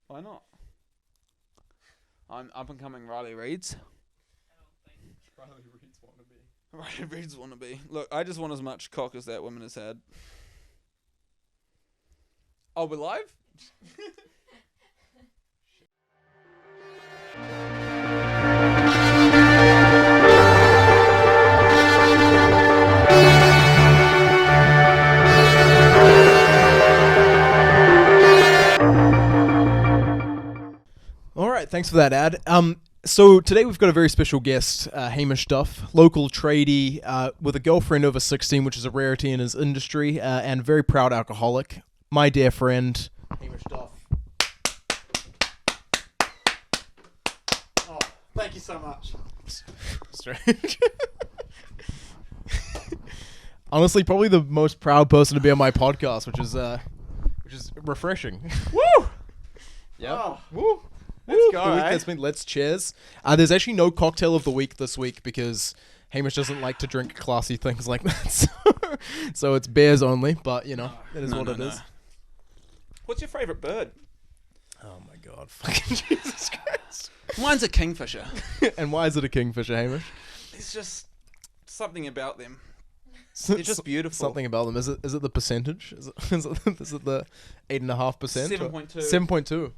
Why not? I'm up and coming Riley Reeds. Riley Reeds wannabe. Riley Reeds wannabe. Look, I just want as much cock as that woman has had. Oh, we're live? All right, thanks for that ad. So today we've got a very special guest, Hamish Duff, local tradie with a girlfriend over 16, which is a rarity in his industry, and very proud alcoholic. My dear friend, Hamish Duff. Oh, thank you so much. Strange. Honestly, probably the most proud person to be on my podcast, which is refreshing. Woo! Yeah. Oh. Woo. Let's go, Let's cheers. There's actually no cocktail of the week this week because Hamish doesn't like to drink classy things like that. So it's beers only, but you know, it is what it is. What's your favourite bird? Oh my god, fucking Jesus Christ. Mine's a kingfisher. And why is it a kingfisher, Hamish? It's just something about them. They're just beautiful. Something about them. Is it the percentage? Is it the 8.5%? 7.2.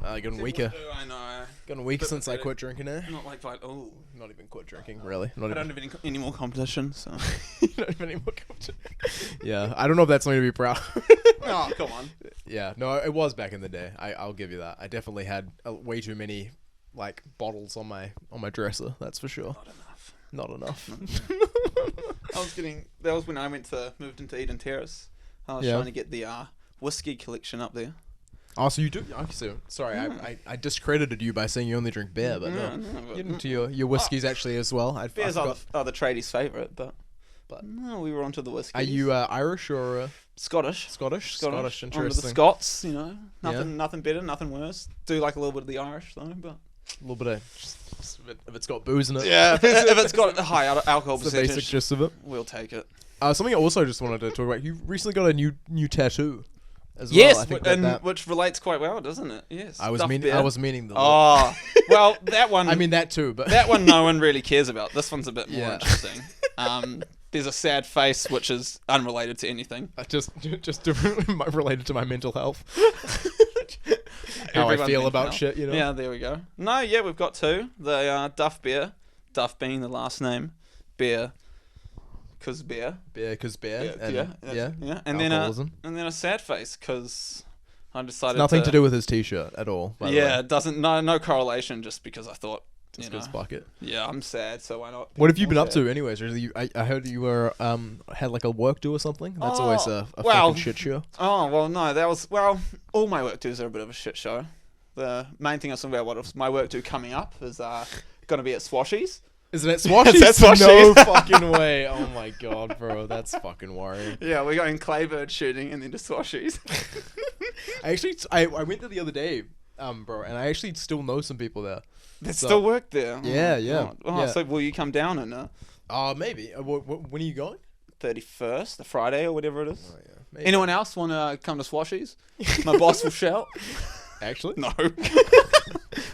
7.2. Getting weaker. I know. Getting weaker since I quit drinking it. Not like oh. Not even quit drinking, really. I don't have any more competition, so. You don't have any more competition. Yeah, I don't know if that's something to be proud of. Oh, come on. Yeah, no, it was back in the day. I'll give you that. I definitely had way too many like bottles on my dresser. That's for sure. Not enough. That was when I moved into Eden Terrace. I was trying to get the whiskey collection up there. Oh, so you do? Okay, so, sorry, I discredited you by saying you only drink beer, but no. Get into your whiskeys actually as well. Beers are the tradies' favourite, but no, we were onto the whiskies. Are you Irish or Scottish? Scottish, interesting. Onto the Scots, you know. Nothing better, nothing worse. Do like a little bit of the Irish though, but. A little bit of, just if it's got booze in it. Yeah, if it's got a high alcohol the percentage, basic gist of it. We'll take it. Something I also just wanted to talk about. You recently got a new tattoo, as well. Yes, I think which relates quite well, doesn't it? Yes. I was meaning the. Oh, well, that one. I mean that too, but that one no one really cares about. This one's a bit more interesting. There's a sad face which is unrelated to anything. Just related to my mental health. How I feel about shit, you know? Yeah, there we go. No, yeah, we've got two. The Duff beer, Duff being the last name, beer, cause beer. Beer, cause beer. Yeah. And then a sad face, cause I decided it's nothing to do with his t-shirt at all. By the way. It doesn't. No correlation. Just because I thought. Just because bucket. Yeah, I'm sad, so why not? What have you been up to, anyways? I heard you were had like a work do or something. That's always a fucking shit show. Oh well, no, that was all my work dos are a bit of a shit show. The main thing I was talking about, what my work do coming up is going to be at Swashies. Is it at Swashies? It's at Swashies. No fucking way! Oh my god, bro, that's fucking worrying. Yeah, we're going claybird shooting and then to Swashies. I went there the other day, bro, and I actually still know some people there. That still work there. Yeah. So will you come down and? Maybe. When are you going? 31st, the Friday or whatever it is. Oh yeah. Maybe. Anyone else want to come to Swashies? My boss will shout. Actually? No.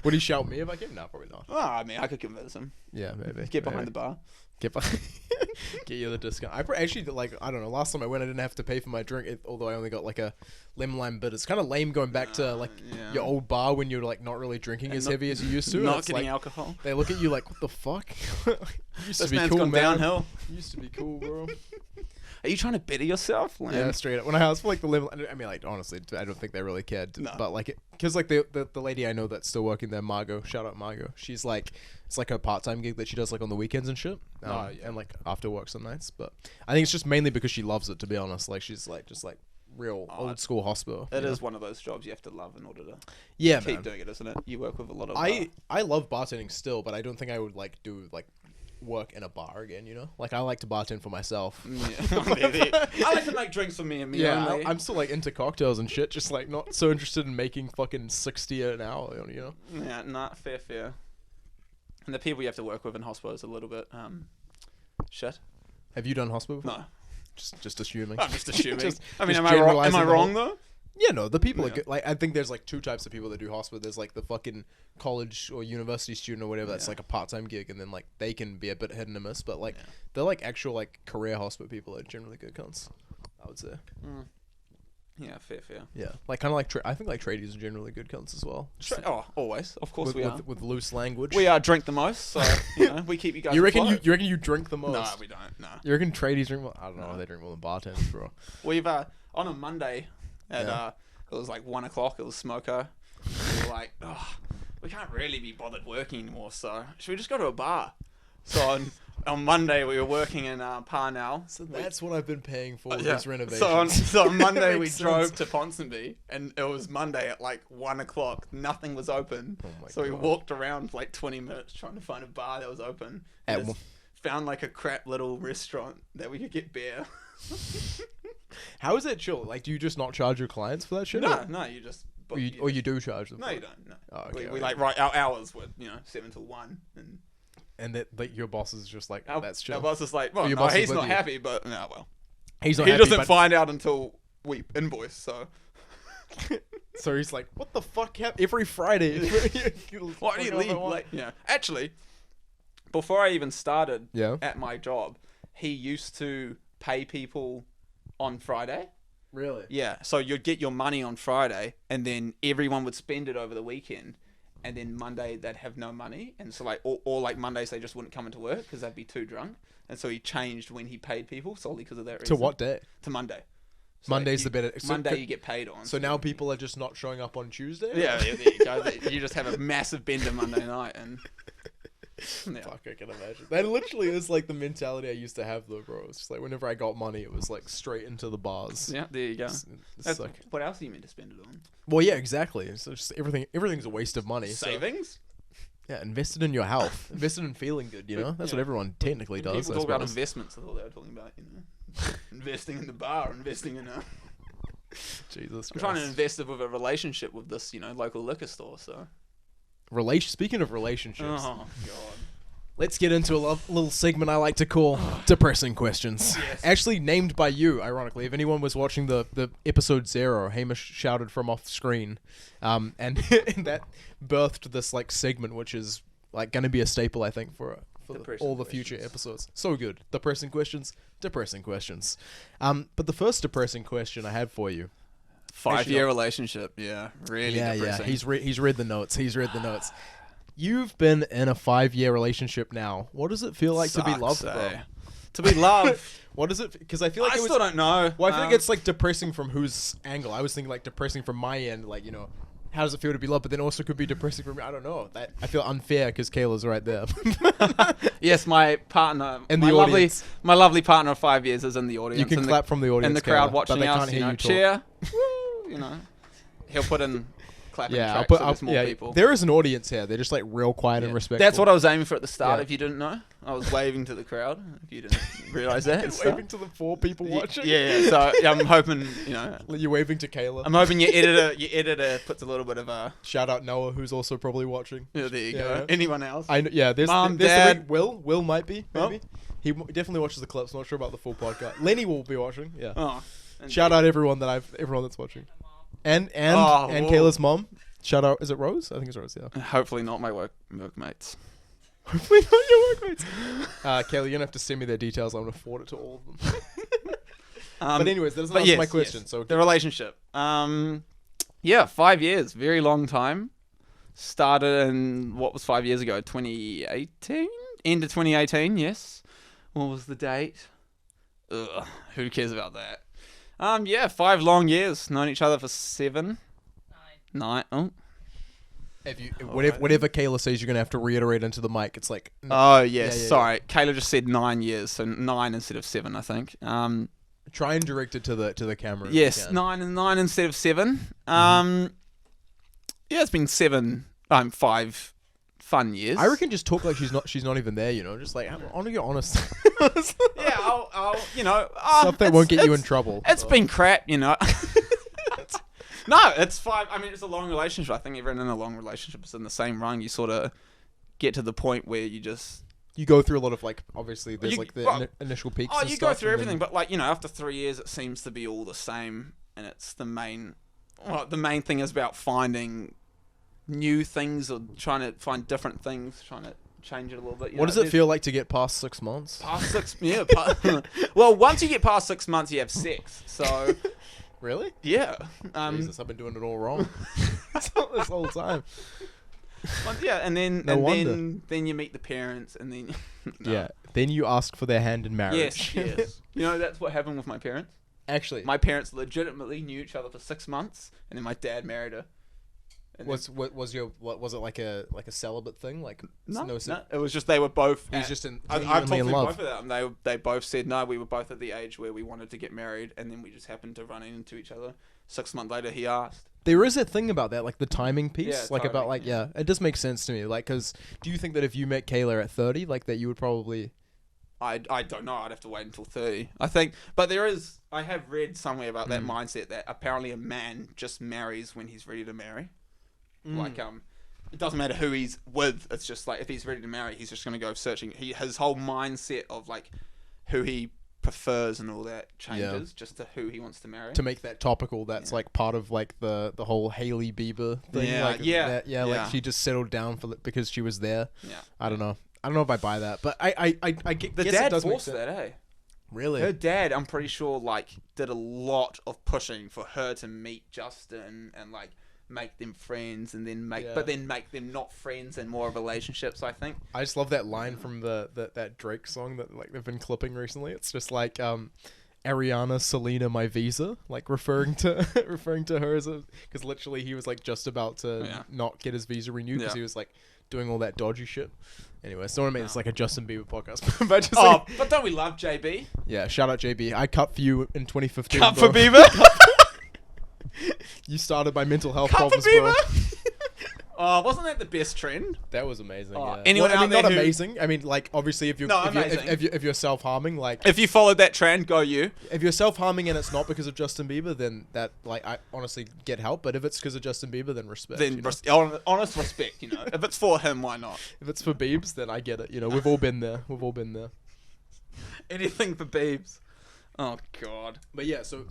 Would he shout me if I came? No, probably not. Oh, I mean, I could convince him. Yeah, maybe. Get behind the bar. Get you the discount. I actually, I don't know, last time I went I didn't have to pay for my drink, although I only got like a lemon lime bit. It's kind of lame going back to your old bar when you're like not really drinking as heavy as you used to. Not getting alcohol. They look at you like, what the fuck? You used to be man's cool, gone man. downhill. You used to be cool, bro. Are you trying to better yourself? Lamb? Yeah, straight up. When I was for like the lemon, I mean, like honestly, I don't think they really cared. No. But like, because like the lady I know that's still working there, Margot, shout out Margot. She's like, it's like her part-time gig that she does like on the weekends and shit, and like after work some nights. But I think it's just mainly because she loves it. To be honest, like she's like just like real old school hospital. It is one of those jobs you have to love in order to keep doing it, isn't it? You work with a lot of. I love bartending still, but I don't think I would like do like work in a bar again, you know? Like, I like to bartend for myself. Yeah. I like to make drinks for me and me only. I'm still, like, into cocktails and shit, just, like, not so interested in making fucking 60 an hour, you know? Yeah, nah, fair. And the people you have to work with in Hospo is a little bit, shit. Have you done Hospo before? No. Just assuming. I'm just assuming. Am I mean, am I wrong though? Yeah, no, the people are good. Like, I think there's like two types of people that do hospo. There's like the fucking college or university student or whatever that's like a part-time gig, and then like they can be a bit hit and miss, but like they're like actual like career hospo people are generally good cunts, I would say. Yeah, fair. Yeah, like kind of like I think like tradies are generally good cunts as well. Always, of course we are. With loose language. We drink the most, so we keep you guys. You reckon you drink the most? No, we don't. No. You reckon tradies drink more? I don't know. They drink more than bartenders, bro. We've on a Monday at it was like 1 o'clock. It was smoko. We were like, we can't really be bothered working anymore. So should we just go to a bar? So on Monday we were working in Parnell. So that's what I've been paying for these renovations. So on Monday we drove to Ponsonby, and it was Monday at like 1 o'clock. Nothing was open. Oh my God. We walked around for like 20 minutes trying to find a bar that was open. Found like a crap little restaurant that we could get beer. How is that chill? Like, do you just not charge your clients for that shit? No, you just. Or you do charge them? No, you don't. No. Oh, okay, we like our hours were 7 till 1, and that like your boss is just like that's chill. Our boss is like, well, no, he's not happy, but no, well, he's not. He happy, doesn't find out until we invoice, so. So he's like, what the fuck? Every Friday. Why do you leave? Like, actually, before I even started at my job, he used to pay people on Friday. Really? Yeah. So you'd get your money on Friday, and then everyone would spend it over the weekend, and then Monday they'd have no money, and so like, or like Mondays they just wouldn't come into work because they'd be too drunk, and so he changed when he paid people solely because of that reason. To what day? To Monday. So Monday's the better. Monday you get paid on. So now people are just not showing up on Tuesday? Yeah, there you go. You just have a massive bender Monday night, and fuck, I can imagine. That literally is like the mentality I used to have though, bro. It's just like whenever I got money, it was like straight into the bars. Yeah, there you go. It's like, what else are you meant to spend it on? Well, yeah, exactly. It's just everything's a waste of money. Savings? So, yeah, invested in your health. Invested in feeling good, you know? That's what everyone technically does. People talk about investments. I thought they were talking about, investing in the bar, investing in a... Jesus Christ. I'm trying to invest with a relationship with this, local liquor store, so... Speaking of relationships... Oh, God. Let's get into a little segment I like to call Depressing Questions. Yes. Actually named by you, ironically. If anyone was watching the episode 0, Hamish shouted from off screen. And that birthed this like segment, which is like going to be a staple, I think, for all the future episodes. So good. Depressing questions. But the first depressing question I had for you. 5-year relationship. Yeah. Really depressing. Yeah. He's read the notes. You've been in a 5-year relationship now. What does it feel like to be loved, bro? To be loved. What is it? Because I feel like I still don't know. Well, I feel like it's like depressing from whose angle? I was thinking like depressing from my end, like, how does it feel to be loved? But then also could be depressing for me. I don't know. I feel unfair because Kayla's right there. Yes, my partner, and my lovely partner of 5 years is in the audience. You can clap from the audience, and the crowd watching but they us. Can't hear you cheer. He'll put in clapping tracks. So more people. There is an audience here. They're just like real quiet and respectful. That's what I was aiming for at the start. If you didn't know, I was waving to the crowd. If you didn't realize that, waving to the 4 people watching. Yeah. So I'm hoping you're waving to Kayla. I'm hoping your editor puts a little bit of a shout out Noah, who's also probably watching. Yeah, there you go. Anyone else? There's Mom, Dad. Will might be maybe. He definitely watches the clips. Not sure about the full podcast. Lenny will be watching. Yeah. Oh, shout out everyone that's watching. And Kayla's mom. Shout out. Is it Rose? I think it's Rose. Yeah. Hopefully not my workmates. Hopefully not your workmates. Kayla, you're gonna have to send me their details. I'm gonna forward it to all of them. But anyways, that doesn't answer my question. Yes. So the relationship. 5 years, very long time. Started in what was 5 years ago? 2018. End of 2018. Yes. What was the date? Ugh, who cares about that? 5 long years. Known each other for 7. 9. Oh. Whatever Kayla says, you're gonna have to reiterate into the mic. It's like. Oh yes, yeah, sorry. Kayla just said 9 years, so 9 instead of 7, I think. Try and direct it to the camera. Yes, 9 instead of 7. It's been 5 fun years. I reckon just talk like she's not even there. Just like I want to get honest. Yeah, I'll stuff that won't get you in trouble. It's been crap, No, it's 5. I mean, it's a long relationship. I think everyone in a long relationship is in the same rung. You sort of get to the point where you go through a lot of obviously there's initial peaks. Oh, you go through everything, but after 3 years, it seems to be all the same, and it's the main well, the main thing is about finding new things or trying to find different things, trying to change it a little bit. What does it feel like to get past 6 months? Past 6, yeah. Well, once you get past 6 months, you have sex. So, Really? yeah. Jesus, I've been doing it all wrong this whole time. Yeah, and then No wonder. then you meet the parents, and then no. Yeah. Then you ask for their hand in marriage. Yes. You know, that's what happened with my parents. Actually, My parents legitimately knew each other for 6 months, and then my dad married her. And was it like a celibate thing? Like no, it was just they were both. He was just in I've genuinely talked in to love. both of them. They both said no. We were both at the age where we wanted to get married, and then we just happened to run into each other. 6 months later, he asked. There is a thing about that, like the timing piece, Yeah, like timing, about like yeah. it does make sense to me. Like, because do you think that if you met Kayla at 30, like that you would probably? I don't know. I'd have to wait until 30. I think, but I have read somewhere about that mindset that apparently a man just marries when he's ready to marry. Like it doesn't matter who he's with. It's just like if he's ready to marry, he's just gonna go searching. His whole mindset of like who he prefers and all that changes just to who he wants to marry. To make that topical, that's like part of like the whole Hailey Bieber thing. Yeah, like, yeah, like she just settled down because she was there. Yeah, I don't know if I buy that, but I guess the it dad does make forced sense. that, eh? Really? Her dad, I'm pretty sure, like did a lot of pushing for her to meet Justin and like make them friends, and then make them not friends and more relationships. I think. I just love that line from that Drake song that like they've been clipping recently. It's just like Ariana Selena my visa, like referring to her as because literally he was like just about to not get his visa renewed because he was like doing all that dodgy shit. Anyway, so I want to make this like a Justin Bieber podcast. But just but don't we love JB? Yeah, shout out JB. I cut for you in 2015. Cut bro. for Bieber. You started my mental health Cut problems, for bro. Bieber. Oh, wasn't that the best trend? That was amazing. Yeah. Anyone I mean, out there not who- amazing. I mean, like obviously, if you're self-harming, like If you followed that trend, go you. if you're self-harming and it's not because of Justin Bieber, then that like I honestly get help. But if it's because of Justin Bieber, then respect. Then you know? honest respect, you know. If it's for him, why not? If it's for Biebs, then I get it. You know, we've all been there. Anything for Biebs. Oh God. But yeah, so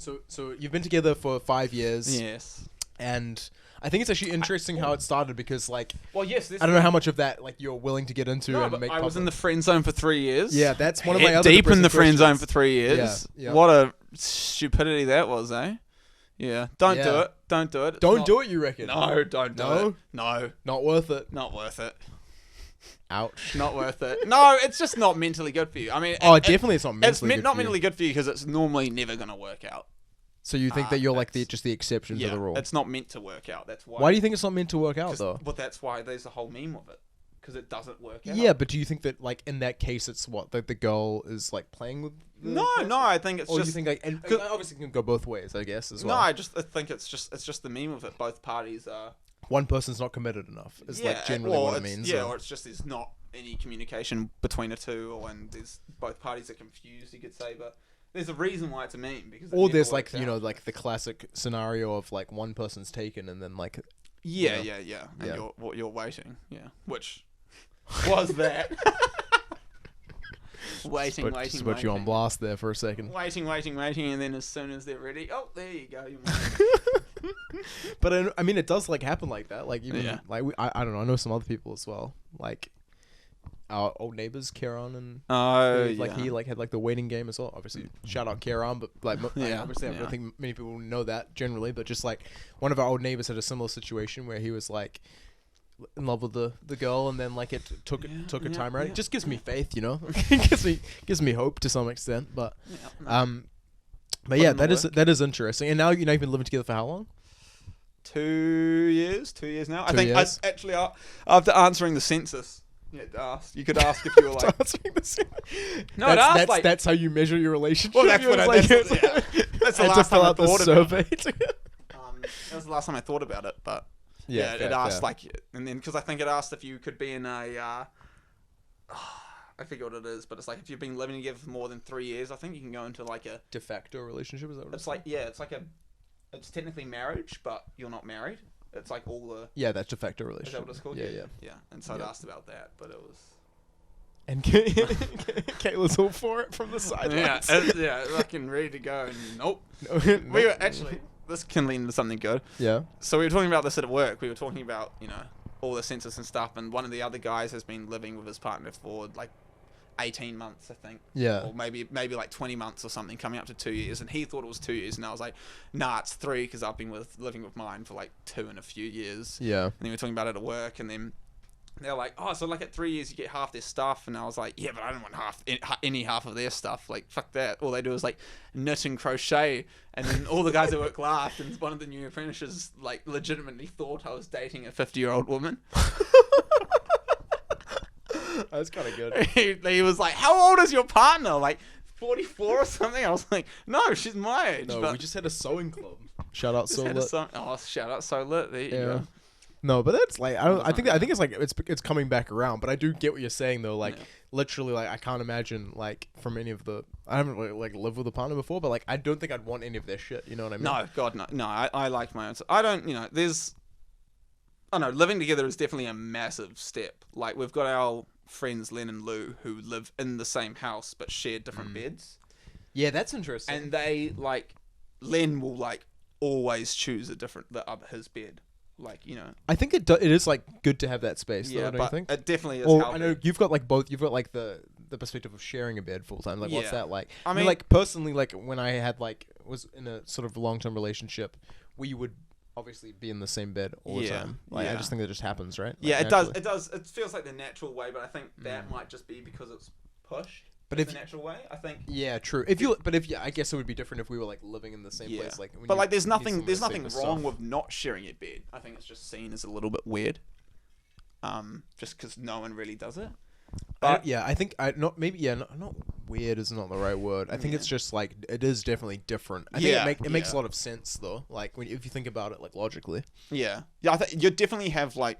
you've been together for 5 years. Yes. And I think it's actually interesting how it started because like Well, yes. I don't know how much of that like you're willing to get into No, and but make. I was in public. the friend zone for 3 years. Yeah, that's one of my other deep in depressing the friend zone questions. for 3 years. Yeah. What a stupidity that was, eh? Yeah. Don't do Yeah. it. Don't do it. It's Don't not- do it, you reckon? No, don't do No? it. No, Not worth it. not worth it. Ouch. Not worth it. No, it's just not mentally good for you. I mean, Definitely it's not mentally good not for you. mentally good for you because it's normally never going to work out. So you think that you're like that's- just the exception to the rule? It's not meant to work out. That's why. Why do you think it's not meant to work out though? Well, that's why there's a whole meme of it because it doesn't work out. Yeah, but do you think that like in that case it's what the girl is like playing with? No, I think it's Or just. you think like and obviously it can go both ways, I guess as well. No, I think it's just the meme of it. Both parties are. One person's not committed enough is like generally what it means. Yeah, or it's just there's not any communication between the two, and there's both parties are confused. You could say, but there's a reason why it's a meme because. Or there's like like the classic scenario of like one person's taken and then like Yeah, and Yeah. you're waiting, which was that. waiting. Just put you on blast there for a second. Waiting, and then as soon as they're ready, oh, there you go. But I mean, it does like happen like that. Like even like I don't know. I know some other people as well. Like our old neighbors, Kieran and he like had like the waiting game as well. Obviously, shout out Kieran, but like obviously I don't think many people know that generally. But just like one of our old neighbors had a similar situation where he was like in love with the girl, and then like it took a time around. It just gives me faith, you know. It gives me hope to some extent. But but yeah, that is interesting. And now you've been living together for how long? 2 years now. I think years? actually after answering the census, you could ask if you were like Answering the census. No, like that's how you measure your relationship. well, that's You what know, that's it's the I had to last fill time I out the thought about survey. it. That was the last time I thought about it, but Yeah, it asked like, and then because I think it asked if you could be in a. I forget what it is, but it's like if you've been living together for more than 3 years, I think you can go into like a de facto relationship. Is that what It's like it's technically marriage, but you're not married. It's like all the. Yeah, that's de facto Is relationship. that what it's called? Yeah. And so it asked about that, but it was. And Kayla's all for it from the sidelines. Fucking ready to go, and nope. No, We were actually. this can lead into something good. Yeah. So we were talking about this at work. We were talking about, all the census and stuff, and one of the other guys has been living with his partner for like 18 months, I think. Yeah. Or maybe like 20 months or something, coming up to 2 years. And he thought it was 2 years, and I was like, nah, it's 3, because I've been living with mine for like 2 and a few years. Yeah. And then we were talking about it at work, and then they're like, oh, so like at 3 years you get half their stuff. And I was like, yeah, but I don't want any half of their stuff. Like, fuck that. All they do is like knit and crochet. And then all the guys at work laughed, and one of the new apprentices like legitimately thought I was dating a 50-year-old woman. That's kind of good. He was like, how old is your partner? Like 44 or something? I was like, no, she's my age. No, but we just had a sewing club. Shout out So Lit. Shout out So Lit. There you go. No, but that's like I think it's like it's coming back around. But I do get what you're saying though. Like literally, like I can't imagine like from any of the I haven't really, like lived with a partner before, but like I don't think I'd want any of their shit. You know what I mean? No, God, no. No, I like my own. I don't. There's. I don't know. Living together is definitely a massive step. Like we've got our friends Len and Lou who live in the same house but share different beds. Yeah, that's interesting. And they like Len will like always choose his bed. Like, I think it is like good to have that space. Yeah, though, don't but you think? it definitely is. Or healthy. I know you've got like both. You've got like the perspective of sharing a bed full time. Like, what's that like? I mean, like personally, like when I had was in a sort of long term relationship, we would obviously be in the same bed all the time. Like, I just think that just happens, right? Like, yeah, naturally. it does. It feels like the natural way, but I think that might just be because it's pushed. But if the natural way, I think. Yeah, true. I guess it would be different if we were like living in the same place. Like, there's nothing wrong with not sharing a bed. I think it's just seen as a little bit weird. Just because no one really does it. But I think not weird is not the right word. I think it's just like it is definitely different. I think it makes a lot of sense though. Like if you think about it like logically. Yeah. I think you definitely have like,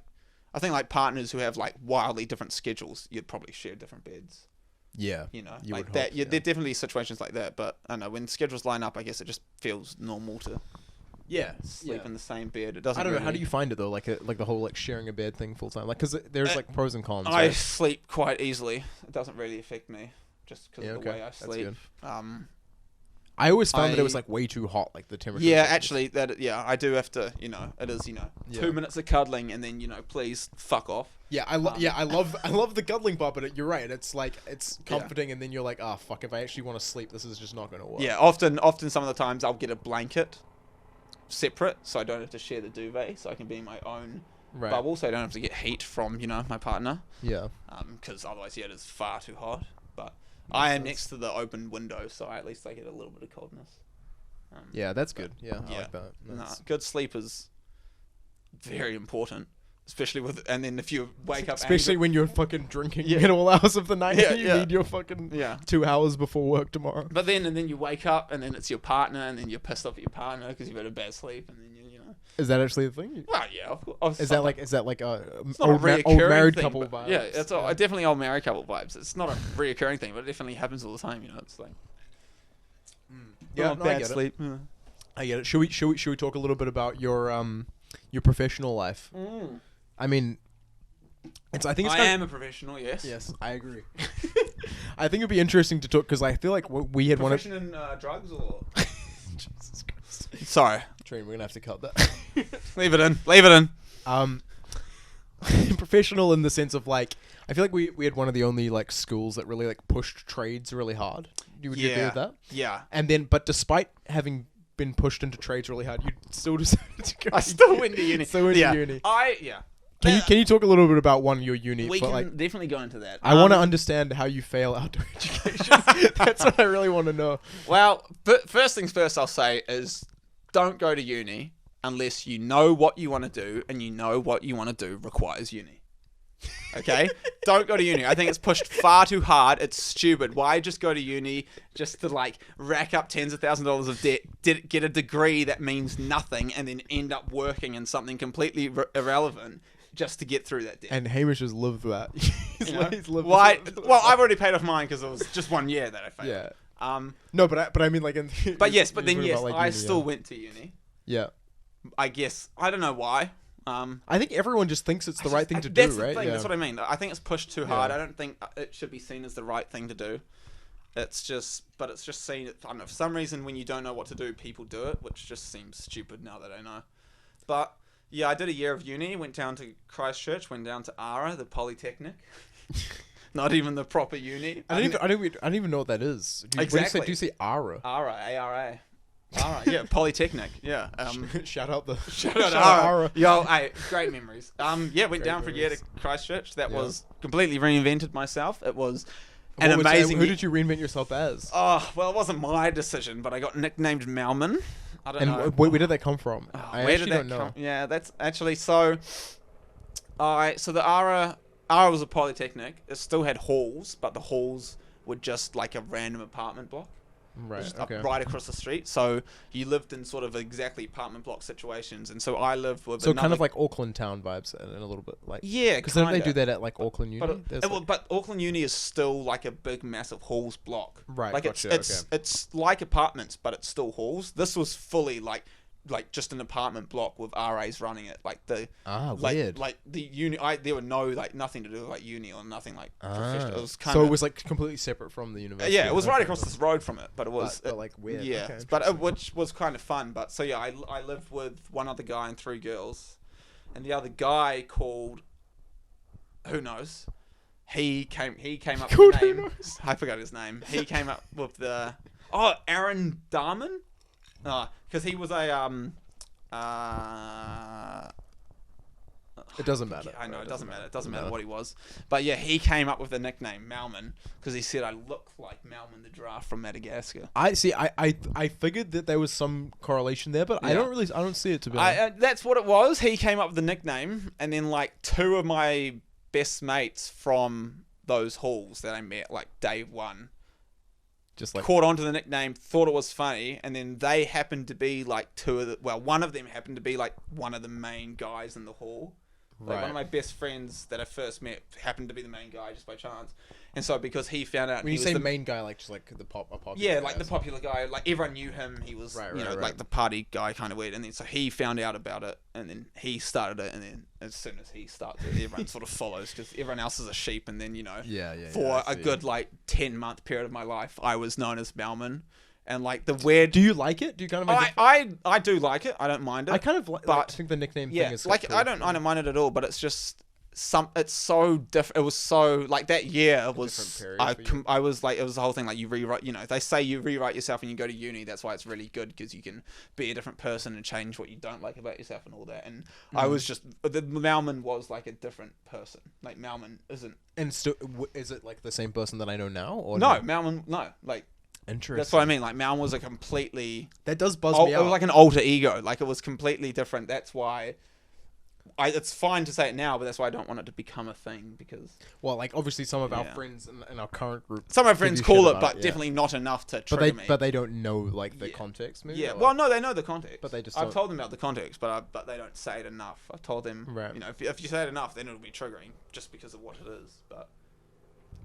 I think like partners who have like wildly different schedules, you'd probably share different beds. Yeah, like that. There are definitely situations like that, but I don't know, when schedules line up, I guess it just feels normal to sleep in the same bed. It doesn't. I don't know. How do you find it though? Like the whole like sharing a bed thing full time. Like because there's like pros and cons. I right? sleep quite easily. It doesn't really affect me just because of the way I sleep. I always found that it was like way too hot, like the temperature. Yeah, actually, I do have to. It is 2 minutes of cuddling and then please fuck off. Yeah, I love the cuddling part, but you're right. It's like it's comforting, and then you're like, fuck. If I actually want to sleep, this is just not going to work. Yeah, often some of the times I'll get a blanket separate, so I don't have to share the duvet, so I can be in my own bubble, so I don't have to get heat from my partner. Yeah. Because otherwise, it is far too hot. But I am next to the open window, so at least I get a little bit of coldness. Yeah, that's good. Yeah, I like that. Good sleep is very important. Especially and then if you wake up especially when you're fucking drinking at all hours of the night, you need your fucking 2 hours before work tomorrow. But then you wake up and then it's your partner, and then you're pissed off at your partner because you've had a bad sleep, and then Is that actually the thing? Well, yeah. Of course. Is that like a old married thing, couple vibes? Yeah, it's definitely old married couple vibes. It's not a reoccurring thing, but it definitely happens all the time. It's like bad sleep. Yeah. I get it. Should we talk a little bit about your professional life? I mean, I am a professional. Yes. Yes, I agree. I think it'd be interesting to talk because I feel like we had profession in drugs or. Jesus Christ. Sorry, Train. We're gonna have to cut that. Leave it in. Professional in the sense of like, I feel like we had one of the only like schools that really like pushed trades really hard. Would you agree with that? Yeah. And then, but despite having been pushed into trades really hard, you still decided to go. I still went to uni. Uni. Can you talk a little bit about your uni? We can definitely go into that. I want to understand how you fail outdoor education. That's what I really want to know. Well, first things first, I'll say is don't go to uni unless you know what you want to do and you know what you want to do requires uni. Okay? Don't go to uni. I think it's pushed far too hard. It's stupid. Why just go to uni just to like rack up tens of thousands of dollars of debt, get a degree that means nothing, and then end up working in something completely irrelevant just to get through that debt? And Hamish has lived that. He's lived Why? Well, I've already paid off mine because it was just 1 year that I failed. Yeah. No, but I mean like. I still went to uni. Yeah. I guess I don't know why. I think everyone just thinks it's the right thing to do, right? That's what I mean. I think it's pushed too hard. I don't think it should be seen as the right thing to do. It's just seen. I don't know. For some reason, when you don't know what to do, people do it, which just seems stupid now that I know. But yeah, I did a year of uni. Went down to Christchurch. Went down to ARA, the Polytechnic. Not even the proper uni. I don't even know what that is. Exactly. Do you say ARA? ARA, ARA. ARA, yeah, Polytechnic, yeah. Shout out Shout out ARA. Yo, hey, great memories. Yeah, went down for a year to Christchurch. That was completely reinvented myself. It was an amazing. Who did you reinvent yourself as? Oh, well, it wasn't my decision, but I got nicknamed Melman. I don't know. Where did that come from? Where did that come? Yeah, that's actually so. So the ARA was a Polytechnic. It still had halls, but the halls were just like a random apartment block. Right. Just Okay. up right across the street. So you lived in sort of exactly apartment block situations, and so I lived with. So kind of like Auckland town vibes, and a little bit like. Yeah, because don't they do that at like Auckland Uni? But Auckland Uni is still like a big, massive halls block. Right. Like it's like apartments, but it's still halls. This was fully like just an apartment block with RAs running it. Like the weird. Like the uni. There were no nothing to do with like uni or nothing like professional. It was so it was like completely separate from the university. Yeah, it was right across this road from it, but it was but like weird. Yeah, okay, but which was kind of fun. But so yeah, I lived with one other guy and 3 girls, and the other guy called, who knows, he came up with the name. I forgot his name. He came up with the Aaron Darman. Because he was a it doesn't matter. I know, it doesn't matter. It doesn't matter what he was. But yeah, he came up with the nickname Melman because he said I look like Melman the giraffe from Madagascar. I figured that there was some correlation there, but I don't see it, to be honest. That's what it was. He came up with the nickname, and then like 2 of my best mates from those halls that I met, like day one, just like caught onto the nickname, thought it was funny, and then they happened to be like one of them happened to be like one of the main guys in the hall. Like right. One of my best friends that I first met happened to be the main guy just by chance. And so because he found out, when you say the main guy, like just like a popular yeah, like the popular guy, like everyone knew him. He was like the party guy kind of weird. And then so he found out about it, and then he started it, and then as soon as he starts it, everyone sort of follows because everyone else is a sheep. And then for a good like 10-month period of my life, I was known as Melman. And like the weird. Do you like it? Do you kind of? I do like it. I don't mind it. I kind of like. I think the nickname thing is like I don't mind it at all. But it's just it's so different. It was so like that year was. I was like it was the whole thing. Like you rewrite. They say you rewrite yourself when you go to uni. That's why it's really good because you can be a different person and change what you don't like about yourself and all that. And I was just the Melman was like a different person. Like Melman isn't. And so is it like the same person that I know now? Or no, Melman no like. Interesting. That's what I mean. Like Melman was a completely. That does buzz me out. It was like an alter ego. Like it was completely different. That's why. It's fine to say it now, but that's why I don't want it to become a thing because. Well, like obviously some of our friends in our current group. Some of our friends call it, but definitely not enough to trigger me. But they don't know like the context, maybe. Yeah. Well, no, they know the context. But they just. I've told them about the context, but they don't say it enough. I've told them. Right. If you say it enough, then it'll be triggering just because of what it is. But.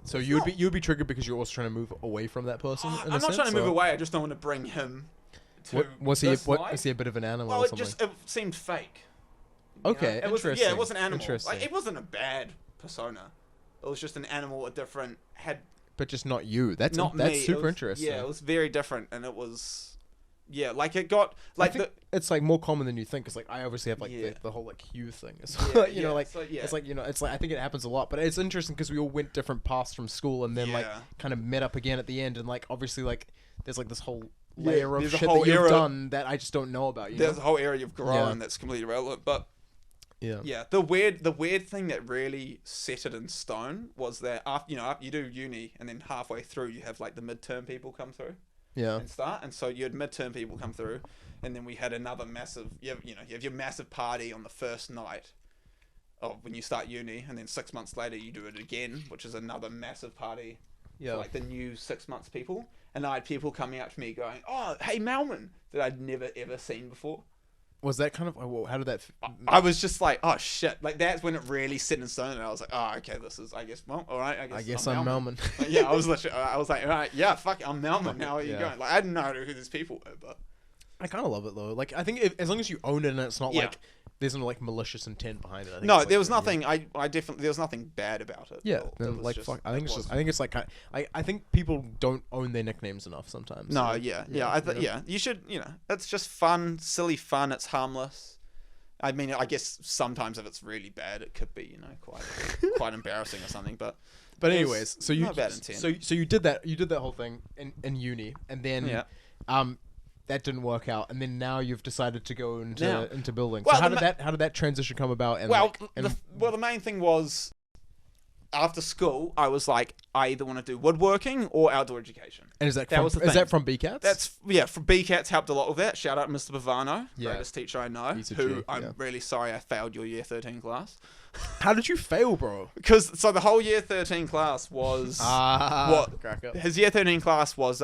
So you'd be triggered because you're also trying to move away from that person. I'm not trying to move away. I just don't want to bring him. Was he a bit of an animal? Well, or something? it seemed fake. Okay, interesting. It was an animal. Interesting. Like, it wasn't a bad persona. It was just an animal, But just not you. That's super interesting. Yeah, it was very different, and it was. Yeah, like it got like it's like more common than you think. It's like I obviously have like the whole like hue thing. It's like I think it happens a lot, but it's interesting because we all went different paths from school and then like kind of met up again at the end, and like obviously like there's like this whole layer of shit that you've done that I just don't know about. There's a whole area you've grown that's completely irrelevant, but. Yeah. The weird thing that really set it in stone was that after you do uni and then halfway through you have like the midterm people come through. Yeah. And so you had midterm people come through, and then we had another massive. You have your massive party on the first night of when you start uni, and then 6 months later you do it again, which is another massive party. Yeah. For like the new 6 months people, and I had people coming up to me going, "Oh, hey Melman," that I'd never ever seen before. Was that kind of how did that? I was just like, oh shit! Like that's when it really set in stone, and I was like, oh okay, this is well, all right. I guess I'm Melman. Yeah, I was like, all right, yeah, fuck, I'm Melman. How are you going? Like I didn't know who these people were, but I kind of love it though. Like I think as long as you own it and it's not like there's no like malicious intent behind it. I think No, it's, like, there was yeah. nothing. I definitely there was nothing bad about it. Yeah, at all. then, It was like just- fuck. I think it it's just. was. I think it's like. I think people don't own their nicknames enough sometimes. No, so, yeah. you know. Yeah. You should. It's just fun, silly fun. It's harmless. I mean, I guess sometimes if it's really bad, it could be quite embarrassing or something. But anyways, so you not bad intent. so you did that whole thing in uni, and then Yeah. that didn't work out, and then now you've decided to go Now- into building. Well, so how the did that transition come about? And Well, like, and the main thing was after school, I was like, I either want to do woodworking or outdoor education. and is that that from, was the is thing. that from BCATS? That's from BCATS helped a lot with that. Shout out Mr. Bavano, Yeah. greatest teacher I know. He's a Who G, I'm yeah. really sorry I failed your year 13 class. How did you fail, bro? Because the whole year 13 class was what Crack up. his year 13 class was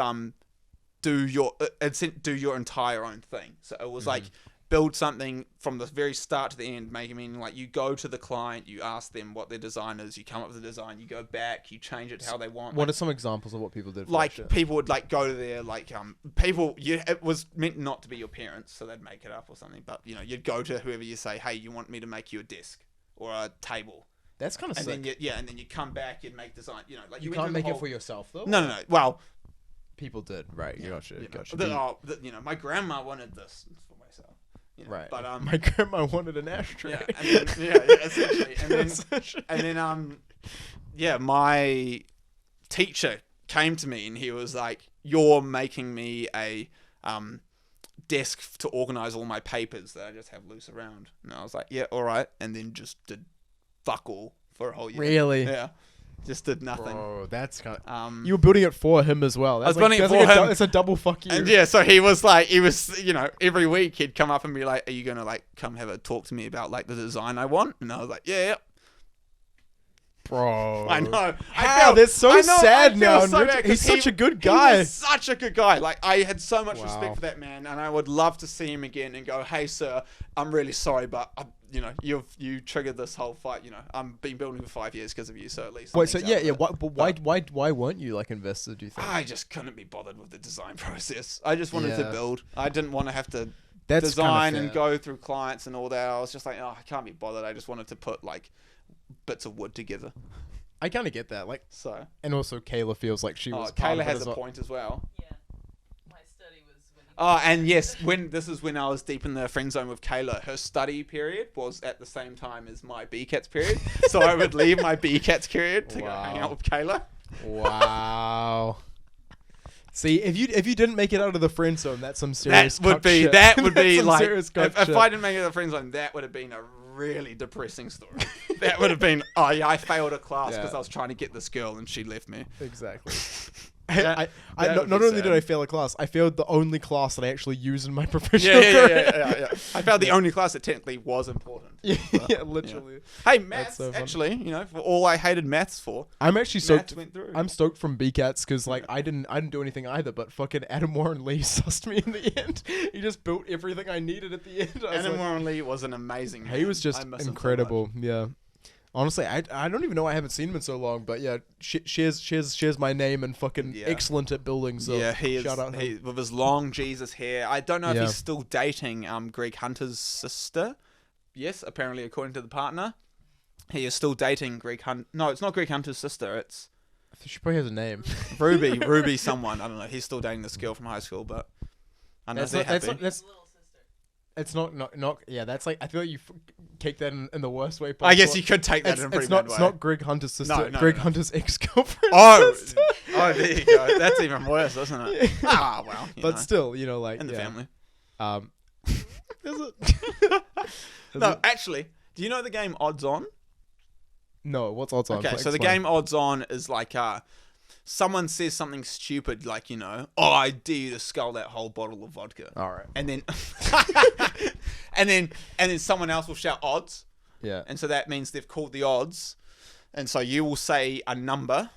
do your entire own thing. So it was like build something from the very start to the end, meaning like you go to the client, you ask them what their design is, you come up with a design, you go back, you change it how they want. What are some examples of what people did? For Like that shit? people would like go to their it was meant not to be your parents, so they'd make it up or something. But you'd go to whoever you say, hey, you want me to make you a desk or a table, That's kind of and sick. then and then you come back, you'd make design. Like You went can't through the make it whole- for yourself though. No. Well, People did, right? Gotcha. my grandma wanted this for myself. Right. But my grandma wanted an ashtray. essentially, and then my teacher came to me and he was like, "You're making me a desk to organize all my papers that I just have loose around." And I was like, "Yeah, all right," and then just did fuck all for a whole year. Really? Yeah. Just did nothing. Bro, that's kind of. You You were building it for him as well. That's was building it that's for like him. It's a double fuck you. And yeah, so he was every week he'd come up and be like, "Are you gonna like come have a talk to me about like the design I want?" And I was like, "Yeah." Bro. I know. How? That's so sad now. So bad 'cause He's such a good guy. He was such a good guy. Like I had so much Wow. respect for that man, and I would love to see him again and go, "Hey, sir, I'm really sorry, but you triggered this whole fight. I've been building for 5 years because of you, so at least." Wait, so something's yeah, out yeah. of it. Why weren't you like invested? Do you think? I just couldn't be bothered with the design process. I just wanted to Yeah. build. I didn't want to have to That's design kinda and fair. go through clients and all that. I was just like, I can't be bothered. I just wanted to put like bits of wood together. I kind of get that. Like, So, and also Kayla feels like she was. part Kayla of it has as a well. point as well. Yeah. My study was when he Oh, and yes, this is when I was deep in the friend zone with Kayla. Her study period was at the same time as my BCATS period, so I would leave my BCATS period to go hang Wow. out with Kayla. Wow. See, if you didn't make it out of the friend zone, that's some serious. That would cuck be shit. that would That's be some like serious cuck if shit. I didn't make it to the friend zone, that would have been a really depressing story. That would have been, oh yeah, I failed a class because Yeah. I was trying to get this girl and she left me. Exactly. That would Not be only did sad. I fail a class, I failed the only class that I actually used in my professional Yeah, yeah, career. yeah. I found the only class that technically was important. Yeah, But, yeah, literally. Hey, maths, so fun. actually, for all I hated maths for, I'm actually maths stoked. went through. I'm stoked from BCATS because like I didn't do anything either, but fucking Adam Warren Lee sussed me in the end. He just built everything I needed at the end. I was Adam like, Warren Lee was an amazing man. he was just I miss him so incredible. Yeah. Honestly, I don't even know. I haven't seen him in so long, but yeah, shares my name and fucking Yeah. excellent at building. much. So Yeah, he is. shout out him. He, with his long Jesus hair. I don't know if Yeah. he's still dating Greg Hunter's sister. Yes, apparently, according to the partner, he is still dating Greg Hunt. No, it's not Greg Hunter's sister. It's I think she probably has a name. Ruby someone. I don't know. He's still dating this girl from high school, but I know That's they're not- that's happy. not- that's- little sister. It's not. Yeah, that's like I feel like you take that in the worst way I possible. guess you could take that It's, in a pretty it's not. bad It's way. not Greg Hunter's sister. No, Greg no. Hunter's ex-girlfriend. Oh, sister. oh, there you go. That's even worse, isn't it? Ah, well. But still, like in the yeah. family. Is it? Is No, it? actually, do you know the game Odds On? No. What's odds on? Okay, so the Explain. game Odds On is like someone says something stupid like, oh, I dare you to scull that whole bottle of vodka. All right. And then and then someone else will shout odds. Yeah. And so that means they've called the odds. And so you will say a number,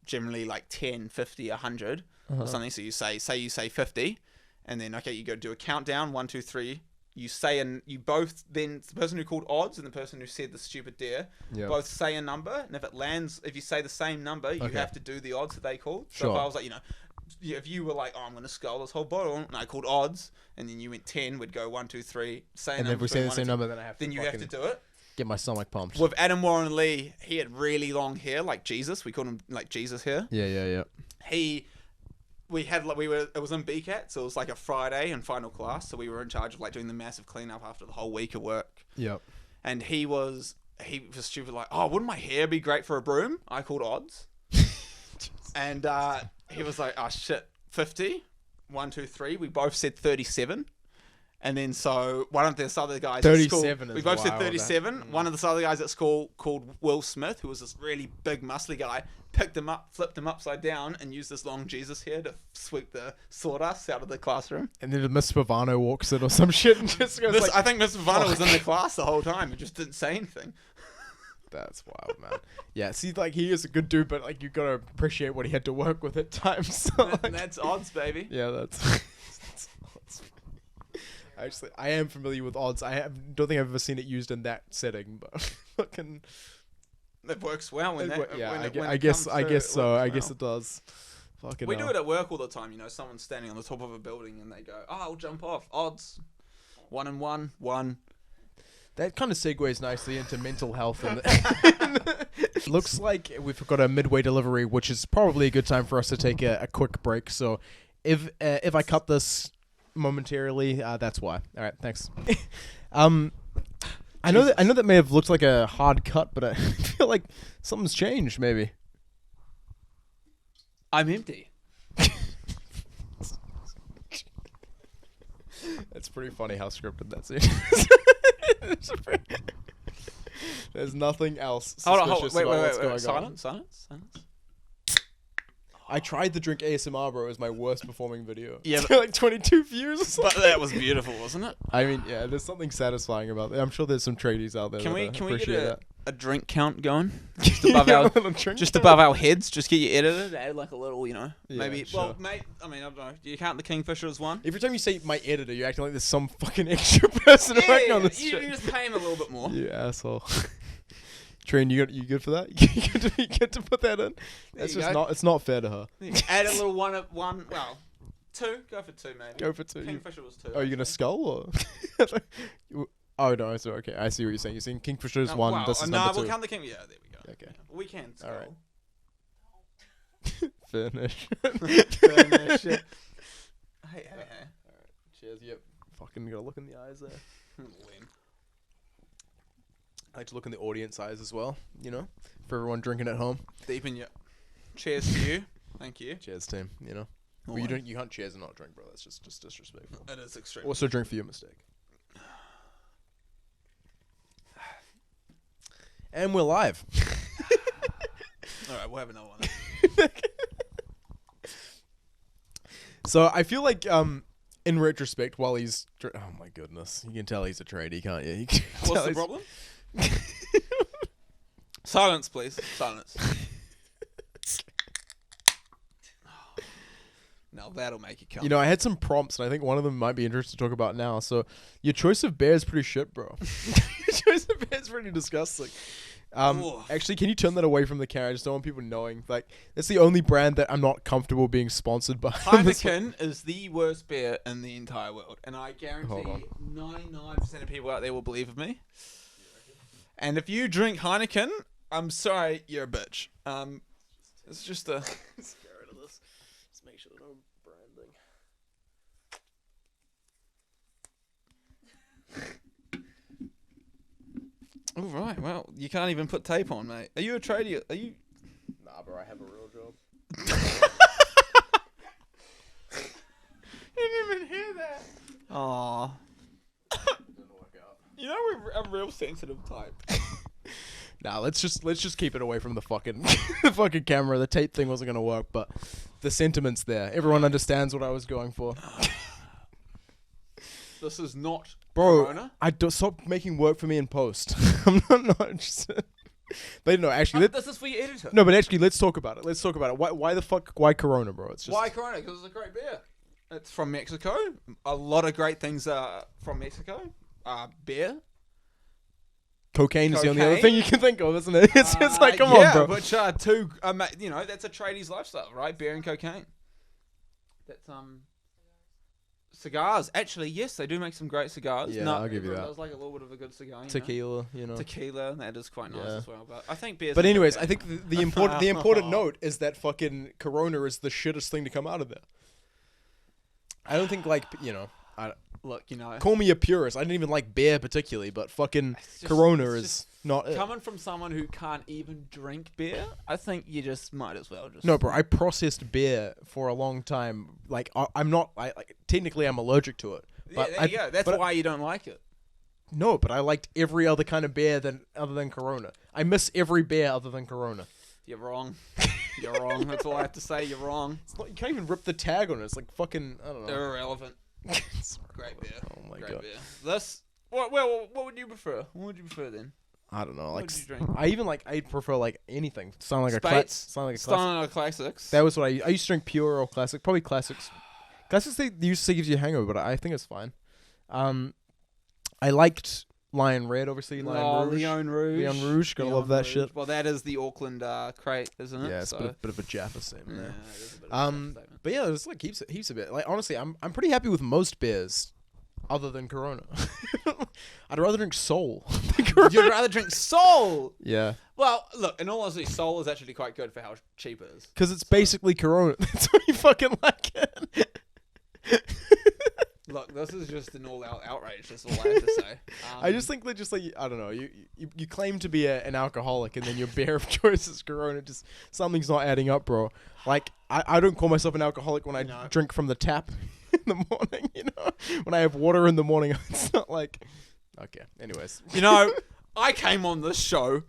generally like 10, 50, 100 or something. So you say you say 50, and then okay, you go do a countdown, 1, 2, 3. You say and you both then the person who called odds and the person who said the stupid dare Yeah. both say a number, and if it lands, if you say the same number, you Okay. have to do the odds that they called. So Sure. if I was like, if you were like, oh, I'm going to skull this whole bottle, and I called odds, and then you went 10, we'd go 1, 2, 3, say And then if we say the same number, then I have to then you have to do it. get my stomach pumped. With Adam Warren Lee, he had really long hair, like Jesus. We called him like Jesus hair. Yeah. It was in BCATS, so it was like a Friday in final class, so we were in charge of like doing the massive cleanup after the whole week of work. Yep. And he was stupid, like, oh, wouldn't my hair be great for a broom? I called odds. And he was like, oh shit, 50, 1, 2, 3. We both said 37. And then so one of this other guys at school, 37 is we both said wild, 37. One of this other guys at school called Will Smith, who was this really big muscly guy, picked him up, flipped him upside down, and used this long Jesus hair to sweep the sawdust out of the classroom. And then Miss Pavano walks in or some shit and just goes like, I think Mr. Vanna was in the class the whole time and just didn't say anything. that's wild, man. Yeah, see, like, he is a good dude, but, like, you gotta appreciate what he had to work with at times. So, And like, that's odds, baby. yeah, that's odds. Actually, I am familiar with odds. Don't think I've ever seen it used in that setting, but fucking... It works well when that. yeah, when I guess it so. works I guess well. it does. Fucking We hell. do it at work all the time. You know, someone's standing on the top of a building and they go, "Oh, I'll jump off." Odds, 1 and 1, 1. That kind of segues nicely into mental health. And looks like we've got a midway delivery, which is probably a good time for us to take a quick break. So, if I cut this momentarily, that's why. All right, thanks. I know that may have looked like a hard cut, but I feel like something's changed. Maybe. I'm empty. It's pretty funny how scripted that scene is. There's nothing else suspicious Wait, about what's going on. Silence. I tried to drink ASMR, bro. It was my worst performing video. Yeah, like 22 views or something. But that was beautiful, wasn't it? I mean, yeah, there's something satisfying about it. I'm sure there's some tradies out there Can we appreciate get a drink count going? Just Above our heads, just get you edited, add like a little, Yeah, maybe. sure. Well, mate, I mean, I don't know. Do you count the Kingfisher as one? Every time you say my editor, you're acting like there's some fucking extra person working on this you shit. just pay him a little bit more. You asshole. Train, you good for that? You get to put that in? That's you just go. not. It's not fair to her. Add a little one. Well, 2. Go for 2, maybe. Go for 2. Kingfisher was 2. Are you gonna skull or? Oh no, so okay. I see what you're saying. You're saying Kingfisher is 1. This is number 2. We'll count the king. Yeah, there we go. Okay. We can. Skull. All right. Finish. Finish it. Hey. Cheers. Yep. Fucking gotta look in the eyes there. When? I like to look in the audience eyes as well. You know, for everyone drinking at home. Deep in your. Cheers to you. Thank you. Cheers, team. You know. Well, you can't cheers and not drink, bro. That's just disrespectful. It is extreme. Also, drink for your mistake. And we're live. All right, we'll have another one. So I feel like, in retrospect, while he's, oh my goodness, you can tell he's a tradie, can't you? What's the problem? Silence, please. Silence. Now that'll make you come. You know, I had some prompts, and I think one of them might be interesting to talk about now. So, your choice of beer is pretty shit, bro. Your choice of beer is pretty disgusting. Actually, can you turn that away from the camera? I just don't want people knowing. Like, that's the only brand that I'm not comfortable being sponsored by. Heineken is the worst beer in the entire world, and I guarantee 99% of people out there will believe of me. And if you drink Heineken, I'm sorry, you're a bitch. It's just a. Let's get rid of this. Just make sure there's no branding. All right. Well, you can't even put tape on, mate. Are you a tradie? Are you? Nah, bro, I have a real job. You didn't even hear that. Aww. Didn't work out. You know we're a real sensitive type. Nah, let's just keep it away from the fucking the fucking camera. The tape thing wasn't gonna work, but the sentiment's there. Everyone understands what I was going for. This is not Bro, Corona. stop making work for me in post. I'm not interested. But no, actually, This is for your editor. no, but actually, let's talk about it. Why the fuck? Why Corona, bro? It's just Why Corona? Because it's a great beer. It's from Mexico. A lot of great things are from Mexico. Beer. cocaine is the only other Cocaine? thing you can think of, isn't it? It's like, come on, bro. Which are two, you know, that's a tradie's lifestyle, right? Beer and cocaine. That's cigars. Actually, yes, they do make some great cigars. Yeah, Not I'll give you everyone that. does like a little bit of a good cigar. Tequila, you know. Tequila, that is quite nice Yeah. as well. But I think beer. But anyways, I think the important note is that fucking Corona is the shittest thing to come out of there. I don't think look, you know, call me a purist. I didn't even like beer particularly, but fucking It's just- Corona it's is just not it. coming from someone who can't even drink beer. I think you just might as well just No, bro, I processed beer for a long time. Like I'm not. Technically I'm allergic to it. But there you go. That's but why you don't like it. No, but I liked every other kind of beer other than Corona. I miss every beer other than Corona. You're wrong. You're wrong. That's all I have to say. You're wrong. It's not, you can't even rip the tag on it. It's like fucking, I don't know. Irrelevant. Great beer. Oh my Great god. beer. This. What would you prefer? What would you prefer then? I don't know. What Like would you drink? I prefer like anything. Sound like Spades? sound like a classic. Stunning Classics. That was what I used to drink pure or classic. Probably classics. Classics they used to say gives you a hangover, but I think it's fine. I liked Lion Red, obviously. Lion Rouge. Leon Rouge. Leon Rouge, gotta love that shit. Well, that is the Auckland crate, isn't it? Yeah, it's So, a bit of a Jaffa statement yeah, there. it is a bit of a statement. But yeah, there's like heaps of beer. Like honestly, I'm pretty happy with most beers, other than Corona. I'd rather drink Sol. than Corona. You'd rather drink Sol. Yeah, Well, look, in all honesty, Sol is actually quite good for how cheap it is. because it's basically Corona. That's why you fucking like it. Look, this is just an all-out outrage. That's all I have to say. I just think that just like I don't know, you claim to be an alcoholic and then your beer of choice is Corona. Just something's not adding up, bro. Like I don't call myself an alcoholic when I No. drink from the tap in the morning. You know, when I have water in the morning, it's not like okay. Anyways, You know, I came on this show,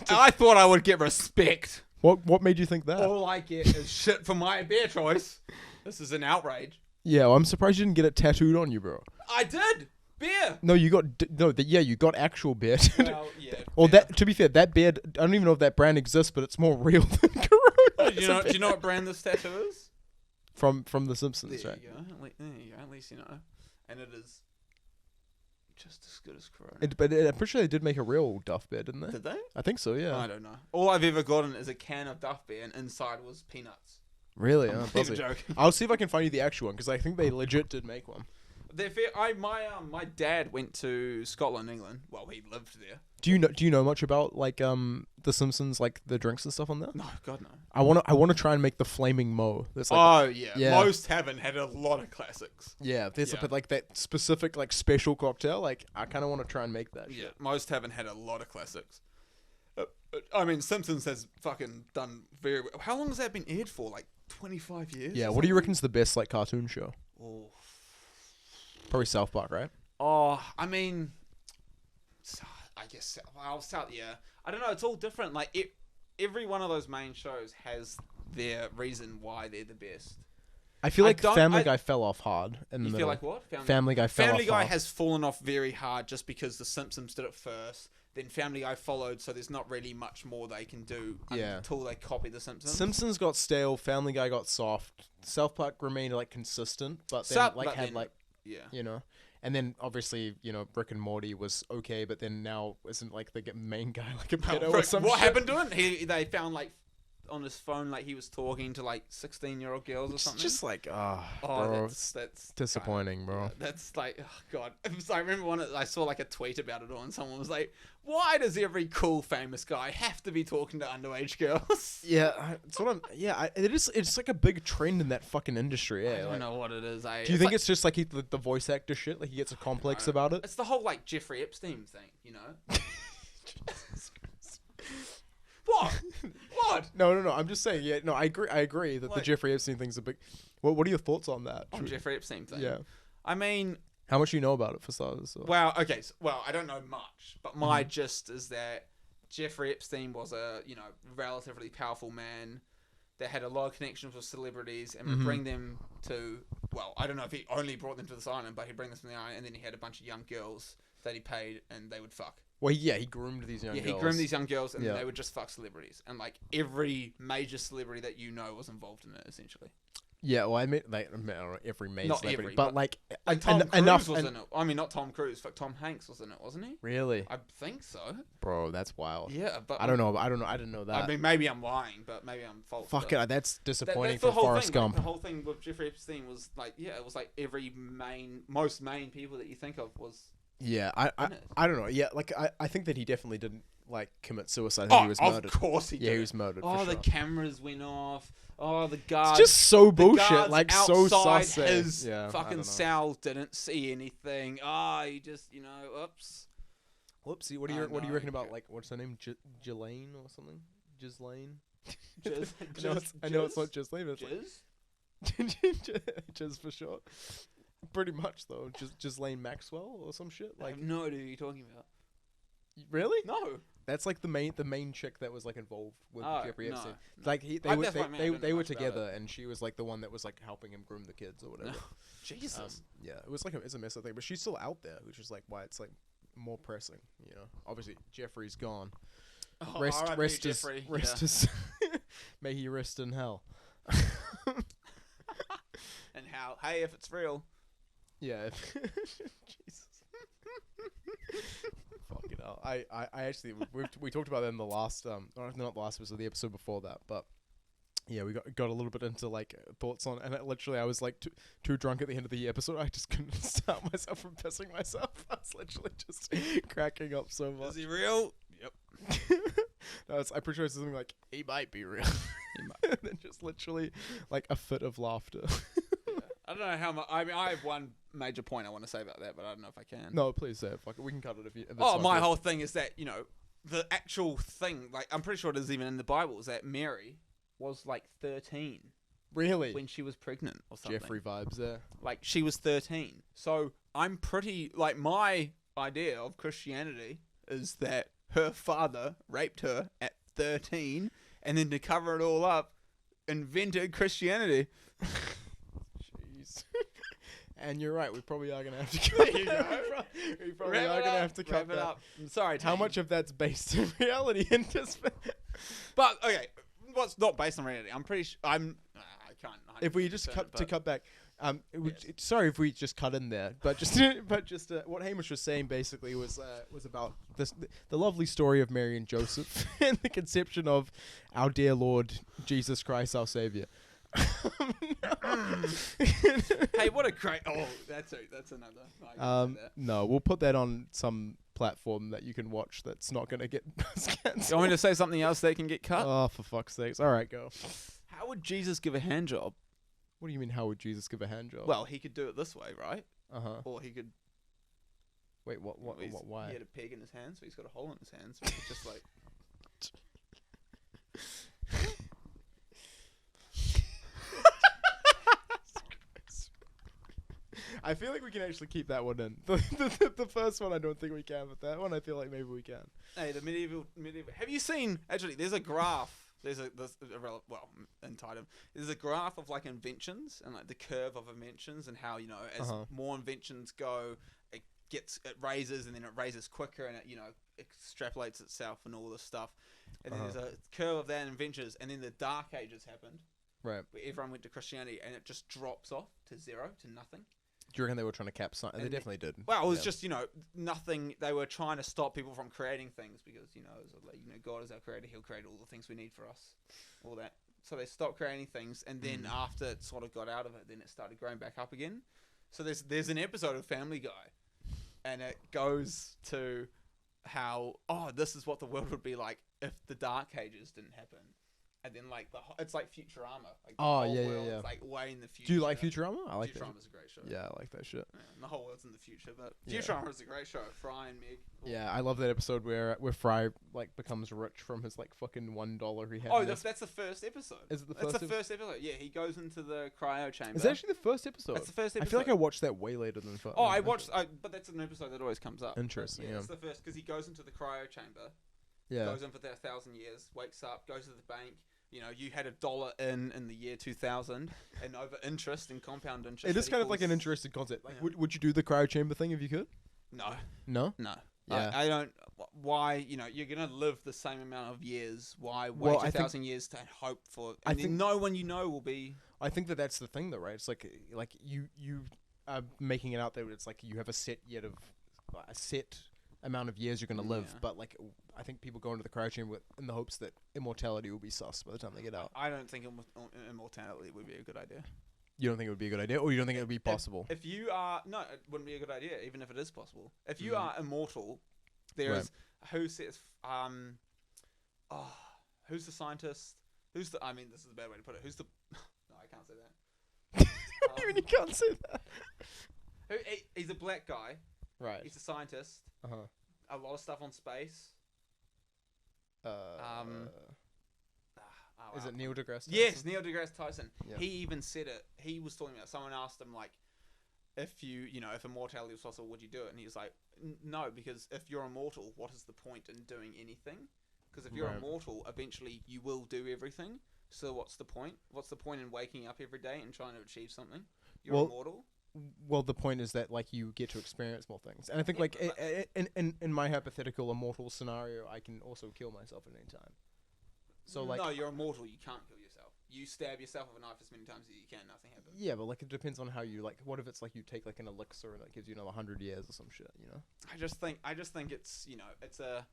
and I thought I would get respect. what made you think that? All I get is shit for my beer choice. This is an outrage. Yeah, well, I'm surprised you didn't get it tattooed on you, bro. I did. Beer. No, you got you got actual beer. Well, yeah. Well, fair. that to be fair, that beer I don't even know if that brand exists, but it's more real than Corona. Do you know what brand this tattoo is? From The Simpsons, There right? you go. There you go. At least you know. And it is just as good as Corona. I'm pretty sure they did make a real Duff beer, didn't they? Did they? I think so. Yeah. I don't know. All I've ever gotten is a can of Duff beer, and inside was peanuts. Really? I'm Oh, not even buzzing. joking. I'll see if I can find you the actual one because I think they legit did make one. My dad went to Scotland, England. Well, he lived there. Do you know much about like The Simpsons, like the drinks and stuff on there? No, God no. I wanna try and make the flaming mo. There's like Oh yeah. Yeah. Most haven't had a lot of classics. there's yeah. like that specific like special cocktail. Like I kind of want to try and make that. Yeah, Shit. most haven't had a lot of classics. I mean, Simpsons has fucking done very well. How long has that been aired for? Like 25 years? Yeah. or What do you something? reckon's the best like cartoon show? Oh. Probably South Park, right? Oh, I mean, I guess. Well, yeah. I don't know. It's all different. Like every one of those main shows has their reason why they're the best. I feel I like don't- Family I- Guy fell off hard in the You middle. feel like what? Family Guy fell Family off Guy hard. has fallen off very hard just because The Simpsons did it first. Then Family Guy followed, so there's not really much more they can do Yeah. until they copy The Simpsons. Simpsons got stale. Family Guy got soft. South Park remained like consistent, but then Yeah. you know, and then obviously Rick and Morty was okay, but then now isn't like the main guy like a pedo or Rick, some what shit? happened to him? They found like on his phone like he was talking to like 16-year-old girls or It's something. just like oh, bro, that's disappointing, bro. That's like, oh god. I remember I saw like a tweet about it all, and someone was like, "Why does every cool famous guy have to be talking to underage girls?" Yeah, it's what I'm. Yeah, it is. It's like a big trend in that fucking industry. I Yeah. don't Like, know what it is. do you think it's just like the voice actor shit? Like he gets a complex about it. It's the whole like Jeffrey Epstein thing, you know? What? What? No. I'm just saying. Yeah, no, I agree that the Like- Jeffrey Epstein thing's a big. What are your thoughts on that? On Jeffrey Epstein thing. Yeah. I mean, How much do you know about it for starters? Or? well, okay. Well, I don't know much, but my gist is that Jeffrey Epstein was a, relatively powerful man that had a lot of connections with celebrities and would bring them to, well, I don't know if he only brought them to this island, but he'd bring them to the island, and then he had a bunch of young girls that he paid and they would fuck. Well, yeah, he groomed these young girls. He groomed these young girls and Yeah. they would just fuck celebrities. And like every major celebrity that you know was involved in it, essentially. Yeah, well, I mean, like, I don't know, every main Not celebrity, every, but but like, Tom Cruise enough. was in it. I mean, not Tom Cruise, but Tom Hanks was in it, wasn't he? Really, I think so. bro, that's wild. Yeah, but I don't know. I didn't know that. I mean, maybe I'm lying, but maybe I'm false. Fuck but it, that's disappointing that's the for whole Forrest thing. Gump. Like, the whole thing with Jeffrey Epstein was like, yeah, it was like most main people that you think of was. Yeah, I don't know. Yeah, like I think that he definitely didn't like commit suicide. I think Oh, he was murdered. of course he did. Yeah, he was murdered. Oh, for the sure. cameras went off. Oh, the guards. It's just so the bullshit. guards Like so outside sus. his Yeah, I don't fucking know. cell didn't see anything. Ah, he just, oops. Whoopsie. What do you reckon about like what's her name? Ghislaine or something? Ghislaine. I know it's not Ghislaine. But Jizz? Just for short. Pretty much though. Ghislaine Maxwell or some shit. I Like have no idea who you're talking about. really? No. That's like the main chick that was like involved with Oh, Jeffrey no, Epstein. no. Like That's what I mean, I don't they know were much about together, and she was like the one that was like helping him groom the kids or whatever. Jesus. Yeah, it was like it's a mess of thing, but she's still out there, which is like why it's like more pressing. Obviously Jeffrey's gone. Oh, Rest R.I.P. his Jeffrey. may he rest in hell. And how? Hey, if it's real. Yeah. Jesus. Fucking hell. I actually we talked about that in the last not the last episode, the episode before that, but yeah, we got a little bit into like thoughts on, and I was like too drunk at the end of the episode. I just couldn't stop myself from pissing myself. I was literally just cracking up so much. Is he real? Yep. No, I'm pretty sure it's something like he might be real. And then just literally like a fit of laughter. I don't know how much. I mean, I have one major point I want to say about that, but I don't know if I can. No, please say it. Fuck it. We can cut it if it's Oh, not my good. whole thing is that, the actual thing, like, I'm pretty sure it is even in the Bible, is that Mary was like 13 Really? when she was pregnant or something. Jeffrey vibes there. Like, she was 13. So I'm pretty, like, my idea of Christianity is that her father raped her at 13, and then to cover it all up, invented Christianity. Jeez. And you're right. We probably are gonna have to cut. There you go. We probably are gonna have to cut Wrap it that. up. I'm sorry. How Tane. much of that's based in reality? And just But okay, what's not based on reality? I'm pretty sure. I can't. if we just 100%, cut to but- cut back. Yes. Sorry if we just cut in there, but just what Hamish was saying basically was about the lovely story of Mary and Joseph and the conception of our dear Lord Jesus Christ, our Savior. Hey, what a great! Oh, that's another. I can say that. No, we'll put that on some platform that you can watch. That's not gonna get cancelled. You want me to say something else that can get cut? Oh, for fuck's sakes! All right, go. How would Jesus give a hand job? What do you mean? How would Jesus give a hand job? Well, he could do it this way, right? Or he could. wait, what? Why? He had a peg in his hand, so he's got a hole in his hand, so he could just like. I feel like we can actually keep that one in. The first one, I don't think we can, but that one, I feel like maybe we can. Hey, the medieval. Have you seen? Actually, there's a graph. There's entitled. There's a graph of like inventions and like the curve of inventions and how as more inventions go, it raises and then it raises quicker and it extrapolates itself and all this stuff. And then there's a curve of that inventions, and then the Dark Ages happened, Right. where everyone went to Christianity and it just drops off to zero, to nothing. Do you reckon they were trying to cap something? They And definitely did. Well, it was Yeah. just nothing. They were trying to stop people from creating things because it was like, God is our creator; He'll create all the things we need for us, all that. So they stopped creating things, and then after it sort of got out of it, then it started growing back up again. So there's an episode of Family Guy, and it goes to how this is what the world would be like if the Dark Ages didn't happen. And then like it's like Futurama. Like the whole world is like way in the future. Do you like Futurama? I like that. Futurama's a great show. Yeah, I like that shit. Yeah, and the whole world's in the future, but Yeah. Futurama is a great show. Fry and Meg. Cool. Yeah, I love that episode where Fry like becomes rich from his like fucking $1 he had. Oh, in that's his... the first episode. Is it the That's first? the first episode. Yeah, he goes into the cryo chamber. Is that actually the first episode? That's the first episode. I feel like I watched that way later than. Oh, I watched. But that's an episode that always comes up. Interesting. Yeah, Yeah. it's the first because he goes into the cryo chamber. Yeah. Goes in for 1,000 years. Wakes up. Goes to the bank. You had $1 in the year 2000, and over interest and compound interest. It is kind of like an interesting concept. Like, Yeah. would you do the cryo chamber thing if you could? No. No. No. Yeah. I don't. Why, you're gonna live the same amount of years. Why wait Well, I 1,000 years to hope for? I And then think- no one will be. I think that's the thing, though, right? It's like you are making it out there. It's like you have a set amount of years you're gonna live, Yeah. but like I think people go into the cryo chamber in the hopes that immortality will be sus by the time they get out. I don't think immortality would be a good idea. You don't think it would be a good idea, or you don't think it would be possible? If you are no, it wouldn't be a good idea, even if it is possible. If you Mhm. are immortal, there is who says who's the scientist? Who's the? I mean, this is a bad way to put it. Who's the? No, I can't say that. You can't say that. He's a black guy. Right. He's a scientist. Uh-huh. A lot of stuff on space. Is it Neil deGrasse Tyson? Yes, Neil deGrasse Tyson. Yeah. He even said it. He was talking about. Someone asked him like, if if immortality was possible, would you do it? And he was like, no, because if you're immortal, what is the point in doing anything? Because if you're Right. immortal, eventually you will do everything. So what's the point? What's the point in waking up every day and trying to achieve something? You're Well, immortal. Well, the point is that like you get to experience more things, and I think Yeah, like but in my hypothetical immortal scenario, I can also kill myself at any time. So like no, you're immortal. You can't kill yourself. You stab yourself with a knife as many times as you can. Nothing happens. yeah, but like it depends on how you like. What if it's like you take like an elixir and that gives you another 100 years or some shit, you know? I just think it's it's a.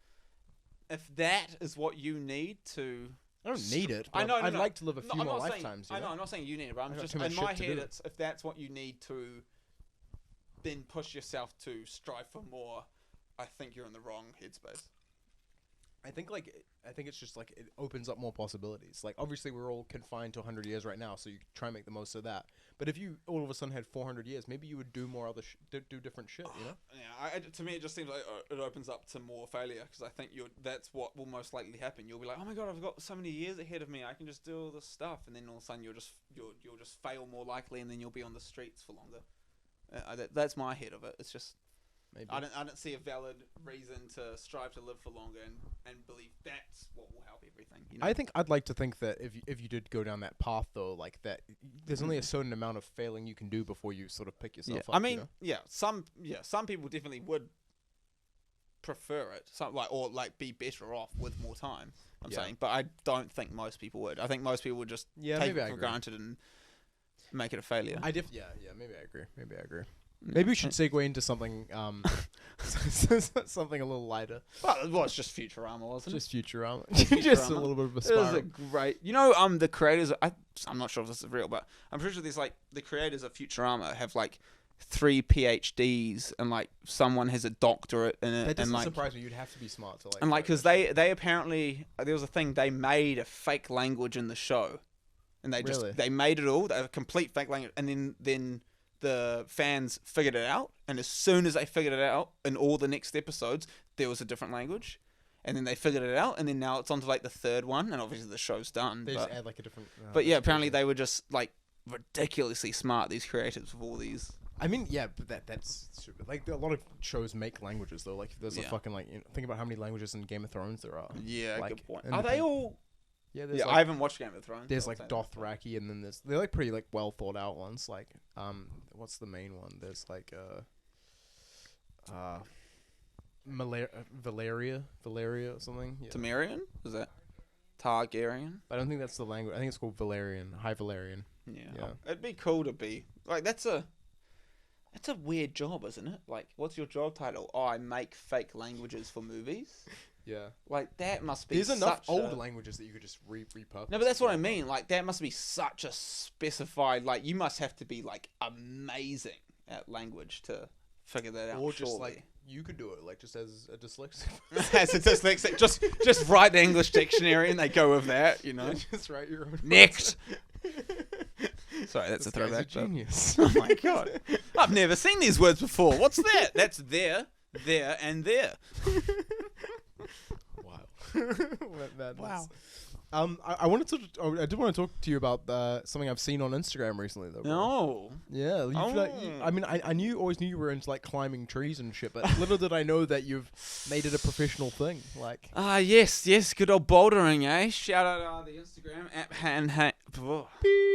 If that is what you need to. I don't need it. I But know. I'd no. like to live a No, few I'm more not saying- lifetimes. I know. I'm not saying you need it, but I'm got just too much in my shit to head. do. It's if that's what you need to. Then push yourself to strive for more. I think you're in the wrong headspace. I think it's just like it opens up more possibilities. Like obviously we're all confined to 100 years right now, so you try and make the most of that. But if you all of a sudden had 400 years, maybe you would do more other do different shit, you know? Yeah, to me, it just seems like it opens up to more failure because I think that's what will most likely happen. You'll be like, oh my god, I've got so many years ahead of me. I can just do all this stuff, and then all of a sudden you'll just fail more likely, and then you'll be on the streets for longer. That's my head of it. It's just Maybe. I don't see a valid reason to strive to live for longer and believe that's what will help everything. You know? I think I'd like to think that if you did go down that path though, like that, there's only a certain amount of failing you can do before you sort of pick yourself up. I mean, you know? some people definitely would prefer it. Or be better off with more time. I'm Yeah. saying, but I don't think most people would. I think most people would just Yeah, take maybe it I for agree. granted and make it a failure. Yeah, maybe I agree. Maybe we should segue into something something a little lighter. Well, it's just Futurama, wasn't Just Futurama. Futurama. Just a little bit of a it? It was a spiral. great. The creators. I'm not sure if this is real, but I'm pretty sure there's the creators of Futurama have 3 PhDs and someone has a doctorate in it. That doesn't and surprise me. You'd have to be smart to and because they apparently there was a thing they made a fake language in the show, and Really? they made it all a complete fake language, and then the fans figured it out, and as soon as they figured it out, in all the next episodes there was a different language, and then they figured it out, and then now it's on to the third one, and obviously the show's done. They but just add a different. but yeah, apparently they were just ridiculously smart, these creators with all these. I mean, yeah, but that's stupid. A lot of shows make languages though. There's a Yeah. fucking think about how many languages in Game of Thrones there are. Yeah, good point. and Are they all? Yeah, there's Yeah, I haven't watched Game of Thrones. there's so I'll say that. Dothraki, and then they're pretty well thought out ones. What's the main one? There's Valeria or something. Yeah. Temerian? Is that Targaryen? I don't think that's the language. I think it's called Valerian, High Valerian. Yeah. Yeah. It'd be cool to be that's a weird job, isn't it? What's your job title? Oh, I make fake languages for movies. Yeah. That must be. There's enough such old a- languages that you could just repurpose. No, but that's what I mean. That must be such a specified. You must have to be amazing at language to figure that out. Or just surely. you could do it just as a dyslexic. As a dyslexic, just write the English dictionary and they go with that. Just write your own. Next. Sorry, that's This a guy's throwback. but- genius. Oh my god. I've never seen these words before. What's that? That's there, and there. Wow. Madness. I did want to talk to you about something I've seen on Instagram recently, though. Bro. No. Yeah. I always knew you were into climbing trees and shit, but little did I know that you've made it a professional thing. Yes, good old bouldering, eh? Shout out the Instagram at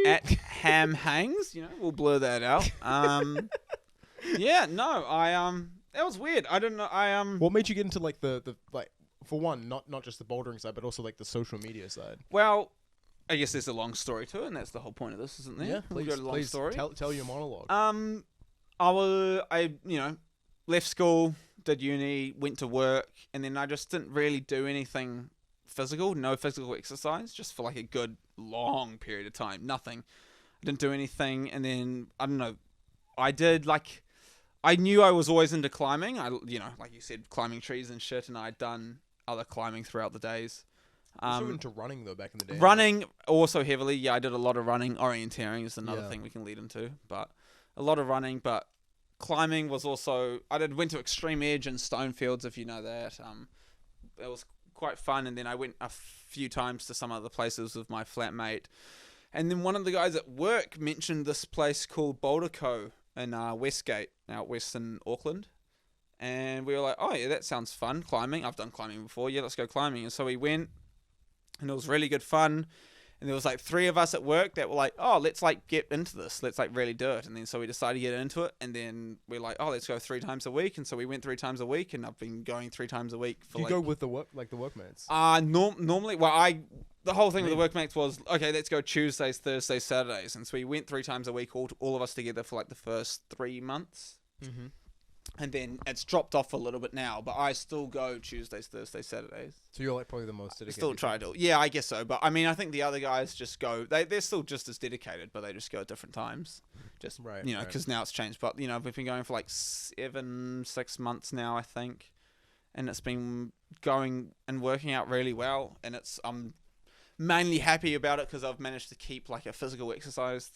at HamHangs. We'll blur that out. Yeah, no, That was weird. I don't know. What made you get into like the like for one, not just the bouldering side, but also like the social media side? Well, I guess there's a long story to it, and that's the whole point of this, isn't there? Yeah, We'll please, go to the long please story. tell your monologue. I left school, did uni, went to work, and then I just didn't really do anything physical. No physical exercise, just for like a good long period of time. Nothing. I didn't do anything, and then I don't know. I did like. I knew I was always into climbing. Like you said, climbing trees and shit, and I'd done other climbing throughout the days. Also into running though back in the day. Running also heavily. Yeah, I did a lot of running. Orienteering is another Yeah. thing we can lead into, but a lot of running. But climbing was also. Went to Extreme Edge and Stonefields, if you know that. It was quite fun, and then I went a few times to some other places with my flatmate. And then one of the guys at work mentioned this place called Boulder Co. in Westgate, out west in Auckland. And we were like, oh yeah, that sounds fun, climbing. I've done climbing before. Yeah, let's go climbing. And so we went, and it was really good fun. And there was like 3 of us at work that were like, oh, let's like get into this. Let's like really do it. And then so we decided to get into it. And then we're like, oh, let's go 3 times a week. And so we went 3 times a week, and I've been going 3 times a week for Do you go with the workmates? Normally, the whole thing with the workmates was, okay, let's go Tuesdays, Thursdays, Saturdays. And so we went 3 times a week, all of us together for like the first 3 months. Mm-hmm. And then it's dropped off a little bit now, but I still go Tuesdays, Thursdays, Saturdays. So you're like probably the most dedicated. Still try to. Yeah, I guess so. But I mean, I think the other guys just go, they're still just as dedicated, but they just go at different times. Just, Right, because now it's changed. But, we've been going for like 6 months now, I think. And it's been going and working out really well. And I'm mainly happy about it because I've managed to keep like a physical exercise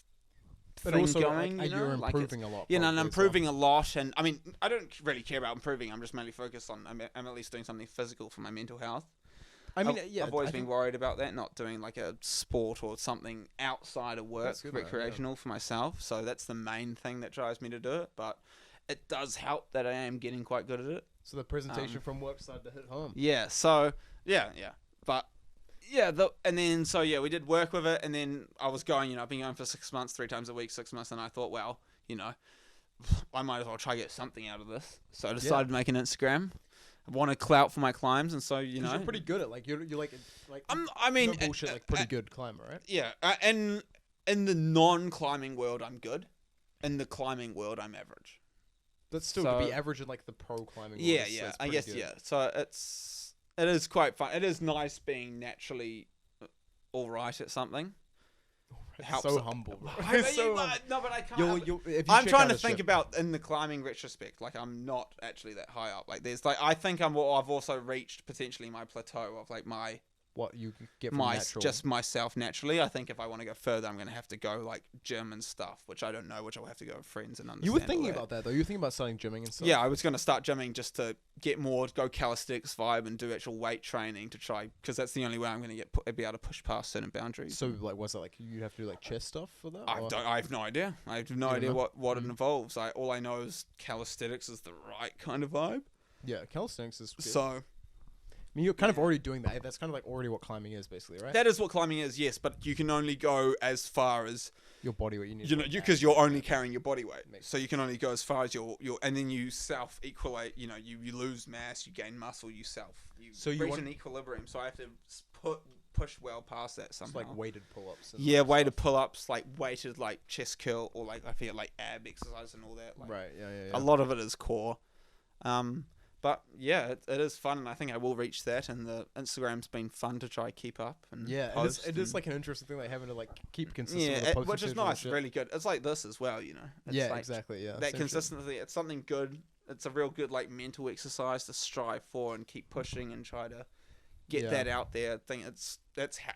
But thing also, going. you're improving a lot. Yeah, and probably I'm as well. improving a lot. And I mean, I don't really care about improving. I'm just mainly focused on, I'm at least doing something physical for my mental health. I mean, I've always been worried about that, not doing like a sport or something outside of work, That's good, man, recreational for myself. So that's the main thing that drives me to do it. But it does help that I am getting quite good at it. So the presentation from work started to hit home. Yeah. So yeah. But yeah, we did work with it, and then I was going. I've been going for 6 months, 3 times a week, 6 months, and I thought, well, I might as well try to get something out of this. So I decided to make an Instagram. I wanted clout for my climbs, and so You're pretty good at you're like I mean, no bullshit, pretty good climber, right? Yeah, and in the non-climbing world, I'm good. In the climbing world, I'm average. That's still to be average in like the pro climbing. Yeah, world, yeah, it's I pretty guess good. So it is quite fun. It is nice being naturally all right at something. It helps. So humble, bro. No, but I can't. I'm trying to think about in the climbing retrospect. Like, I'm not actually that high up. Like, there's like, I think I've also reached potentially my plateau of like what you can get from natural. just myself naturally. I think if I want to go further, I'm going to have to go like gym and stuff, which I don't know, which I'll have to go with friends and understand. You were thinking about that though. You were thinking about starting gymming and stuff. Yeah, I was going to start gymming just to get more, go calisthenics vibe and do actual weight training to try, because that's the only way I'm going to be able to push past certain boundaries. So like, was that like you have to do like chest stuff for that? I have no idea. I have no idea what it involves. All I know is calisthenics is the right kind of vibe. Yeah, calisthenics is good. So I mean, you're kind of already doing that. That's kind of like already what climbing is, basically, right? that is what climbing is, yes. But you can only go as far as your body weight. You need because you're only carrying your body weight. So you can only go as far as your and then you self equalate. You lose mass, you gain muscle, you reach an equilibrium. So I have to push well past that somehow. It's like weighted pull-ups. Yeah, weighted pull-ups, like weighted like chest curl, or like I feel like ab exercise and all that. Like, right. Yeah. A lot of it is core. But yeah, it is fun, and I think I will reach that. And the Instagram's been fun to try keep up. And it is like an interesting thing, like having to like keep consistent. Yeah, which is nice, really good. It's like this as well, It's yeah, like exactly. Yeah, that consistency. It's something good. It's a real good like mental exercise to strive for and keep pushing and try to get that out there. I think that's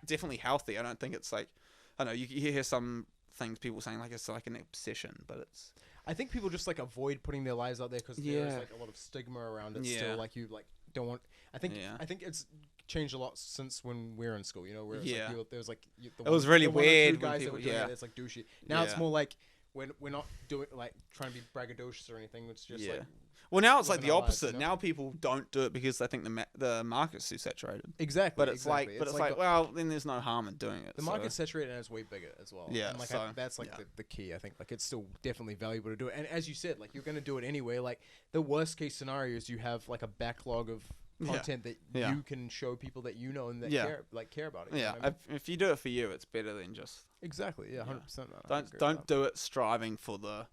definitely healthy. I don't think it's like, I don't know, you hear some things people saying like it's like an obsession, but it's. I think people just like avoid putting their lives out there because there's like a lot of stigma around it. Still, like you like don't want. I think it's changed a lot since when we were in school. Where it's like there was like it was really weird. Guys that were doing it, it's like douchey. Now it's more like when we're not doing like trying to be braggadocious or anything. It's just like. Well, now it's like living the our lives, opposite. you know? Now people don't do it because they think the market's too saturated. Exactly. But it's like, well, then there's no harm in doing it. the market's saturated and it's way bigger as well. Yeah, and like so, that's like yeah. the key. I think like it's still definitely valuable to do it. And as you said, like you're gonna do it anyway. Like the worst case scenario is you have like a backlog of content that you can show people that you know and that care about it. You know what I mean? If you do it for you, it's better than just Exactly. Yeah. 100%. don't do it striving for the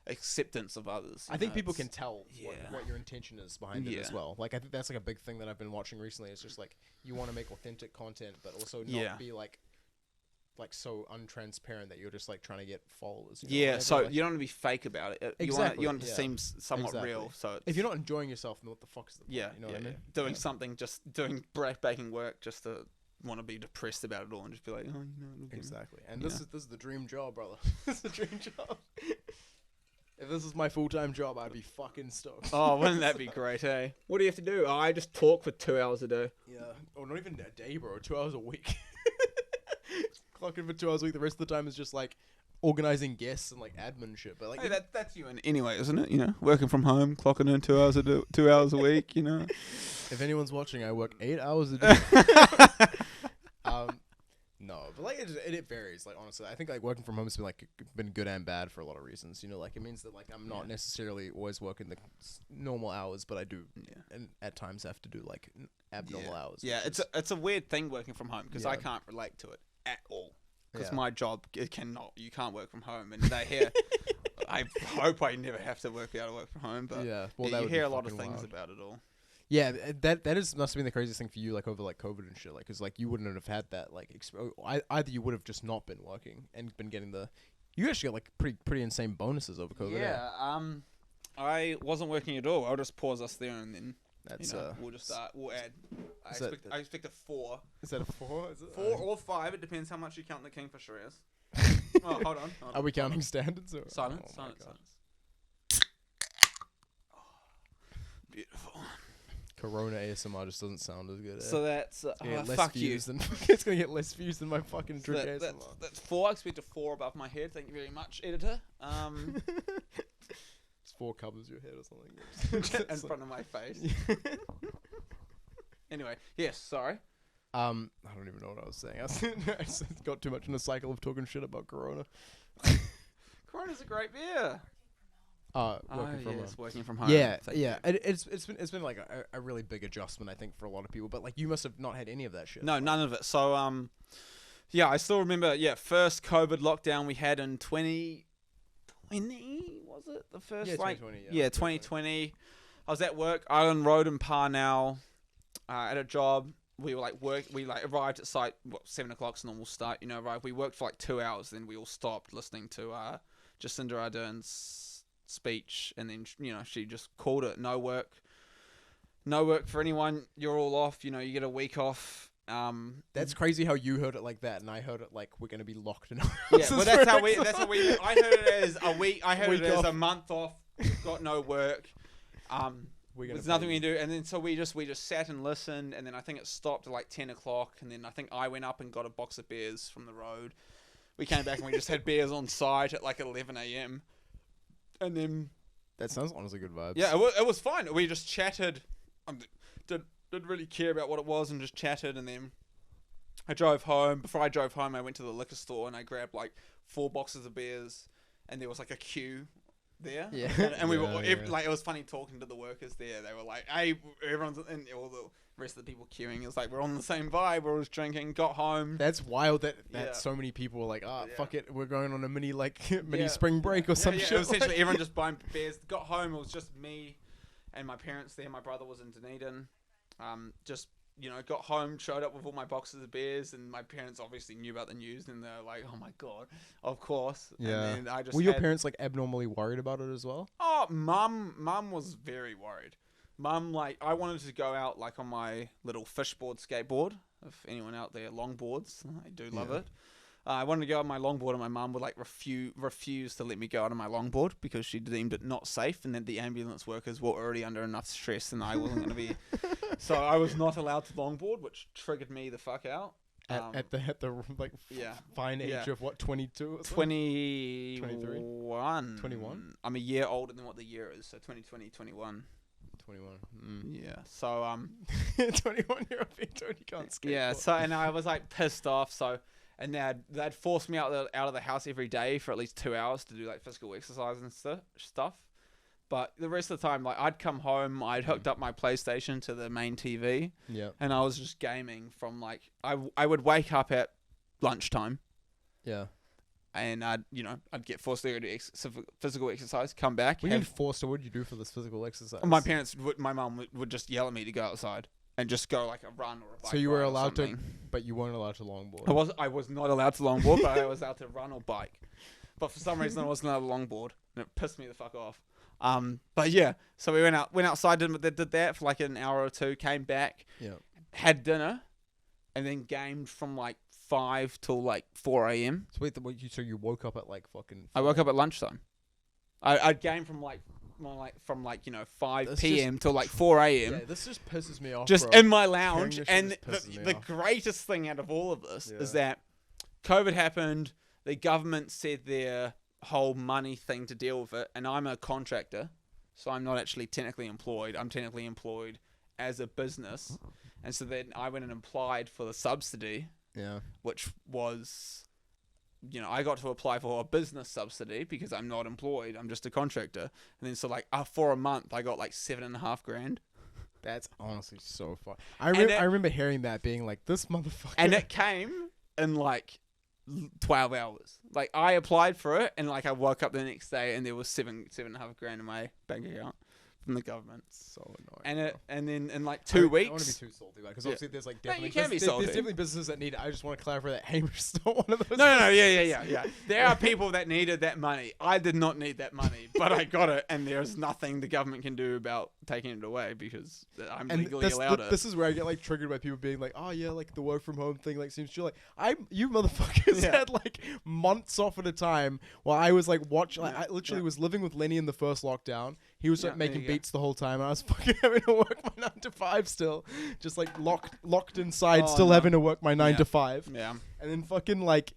acceptance of others. I think people can tell Yeah. what your intention is behind it as Yeah. well. Like I think that's like a big thing that I've been watching recently. It's just like you want to make authentic content, but also not Yeah. be like so untransparent that you're just like trying to get followers. Yeah, whatever, so like, you don't want to be fake about it. Exactly, You want it to yeah. seem somewhat Exactly. real. So if you're not enjoying yourself, then what the fuck is the point? yeah, You know what I mean? doing Yeah. something, just doing baking work, just to want to be depressed about it all and just be like, oh, look at me. Exactly. And You this know? is the dream job, brother. This is the dream job. If this is my full-time job, I'd be fucking stoked. Oh, wouldn't that be great, hey? What do you have to do? Oh, I just talk for 2 hours a day. Yeah. Or not even a day, bro. 2 hours a week. Clocking for 2 hours a week. The rest of the time is just like organizing guests and like admin shit. But like, Hey, that's you anyway, isn't it? You know, working from home, clocking in 2 hours 2 hours a week. You know. if anyone's watching, I work 8 hours a day. No, but like it varies. Like honestly, I think like working from home has been good and bad for a lot of reasons. You know, like it means that like I'm not necessarily always working the normal hours, but I do, and at times have to do like abnormal hours. Yeah, it's a weird thing working from home because I Yeah. can't relate to it at all. Because Yeah. my job, you can't work from home, and they hear. I hope I never have to be able to work from home, but Yeah, well, that you would hear be a lot of fucking things wild. about it all. Yeah, that must have been the craziest thing for you, like over like COVID and shit, like because like you wouldn't have had that like either you would have just not been working and been getting you actually got like pretty insane bonuses over COVID. I wasn't working at all. I'll just pause us there and then That's we'll just start. We'll add. Is I expect a 4. is that a 4? Is it 4 or 5. It depends how much you count the Kingfisher as. Oh, hold on. Are we counting standards or Silence. Oh my Silence. God. Silence. Beautiful. Corona ASMR just doesn't sound as good. So that's less fuck you. views than it's gonna get less views than my fucking So drink that's ASMR. 4. I expect a 4 above my head. Thank you very much, editor. It's 4 covers your head or something. In front of my face. Anyway, yes. Sorry. I don't even know what I was saying. I just got too much in a cycle of talking shit about Corona. Corona's a great beer. Working from home. Yeah, Thank yeah. you. It's been like a really big adjustment, I think, for a lot of people. But like, you must have not had any of that shit. No, none of it. So I still remember. First COVID lockdown we had in 2020. Was it the first? Yeah, 2020. 2020. I was at work, Island Road in Parnell, at a job. We were we arrived at site 7 o'clock's normal start. You know, arrived. We worked for like 2 hours, then we all stopped listening to Jacinda Ardern's speech, and then she just called it no work for anyone. You're all off. You get a week off. That's crazy how you heard it like that, and I heard it like we're gonna be locked in. Yeah, well that's how we. I heard it as a week. I heard it as a month off. Got no work. There's nothing we can do, and then so we just sat and listened, and then I think it stopped at like 10 o'clock, and then I think I went up and got a box of beers from the road. We came back and we just had beers on site at like 11 a.m. And then that sounds honestly good vibes. Yeah, it was fine. We just chatted. Didn't really care about what it was, and just chatted, and then I drove home. Before I drove home, I went to the liquor store and I grabbed like 4 boxes of beers, and there was like a queue there. Yeah. And we were Yeah. like, it was funny talking to the workers there. They were like, "Hey, everyone's," and all the rest of the people queuing. It was like we're on the same vibe. We're all just drinking. Got home. That's wild that Yeah. so many people were like, Yeah. fuck it, we're going on a mini Yeah. spring break or some yeah, shit. it was essentially everyone just buying beers. Got home. It was just me and my parents there. My brother was in Dunedin. Got home, showed up with all my boxes of beers, and my parents obviously knew about the news, and they're like, "Oh my god, of course." Yeah. And then I just Were your parents like abnormally worried about it as well? Oh, mum was very worried. Mum, I wanted to go out on my little fishboard skateboard. If anyone out there longboards, I do love Yeah. it. I wanted to go on my longboard, and my mum would refuse to let me go out on my longboard because she deemed it not safe, and that the ambulance workers were already under enough stress, and I wasn't going to be. So I was not allowed to longboard, which triggered me the fuck out. At the like Yeah. fine age Yeah. of what, 22 or something? 21. 21? I'm a year older than what the year is, so 2020, 21. 21. Yeah. So 21-year-old Victor, you can't skateboard. yeah. So and I was like pissed off. So and they'd force me out of the house every day for at least 2 hours to do like physical exercise and stuff. But the rest of the time, like I'd come home, I'd hooked up my PlayStation to the main TV, Yeah. and I was just gaming from like I would wake up at lunchtime. Yeah. And I'd get forced to go do physical exercise, come back. When you forced, what did you do for this physical exercise? My mum would just yell at me to go outside and just go like a run or a bike. So you were ride or allowed to, something. but you weren't allowed to longboard. I was not allowed to longboard, but I was allowed to run or bike. But for some reason I wasn't allowed to longboard, and it pissed me the fuck off. But yeah, so we went outside, did that for like an hour or two, came back, had dinner, and then gamed from like 5 till like 4 a.m. So wait, so you woke up at like fucking... I woke up at lunchtime. I'd game from like 5 p.m. till like 4 a.m. Yeah, this just pisses me off, just bro. in my lounge. Hearing this And shit just pisses me the off. greatest thing out of all of this is Yeah. that COVID happened. The government said their whole money thing to deal with it, and I'm a contractor, so I'm not actually technically employed. I'm technically employed as a business, and so then I went and applied for the subsidy, which was, I got to apply for a business subsidy because I'm not employed. I'm just a contractor, and then so like for a month I got like $7,500. That's honestly so fun. I remember hearing that, being like, this motherfucker. And it came in like 12 hours. Like I applied for it, and like I woke up the next day and there was $7,500 in my bank account from the government. So annoying. And then in like 2 weeks. I don't want to be too salty, because obviously there's like No, you definitely can be salty. there's definitely businesses that need it. I just want to clarify that Hamish is not one of those. No, yeah. There are people that needed that money. I did not need that money, but I got it, and there's nothing the government can do about taking it away because I'm legally allowed it. This is where I get like triggered by people being like, oh yeah, like the work from home thing like seems chill. Like you motherfuckers had like months off at a time while I was like watching. Like, I literally was living with Lenny in the first lockdown. He was like making beats the whole time, and I was fucking having to work my 9 to 5 still, just like locked inside, having to work my 9 to 5. Yeah. And then fucking like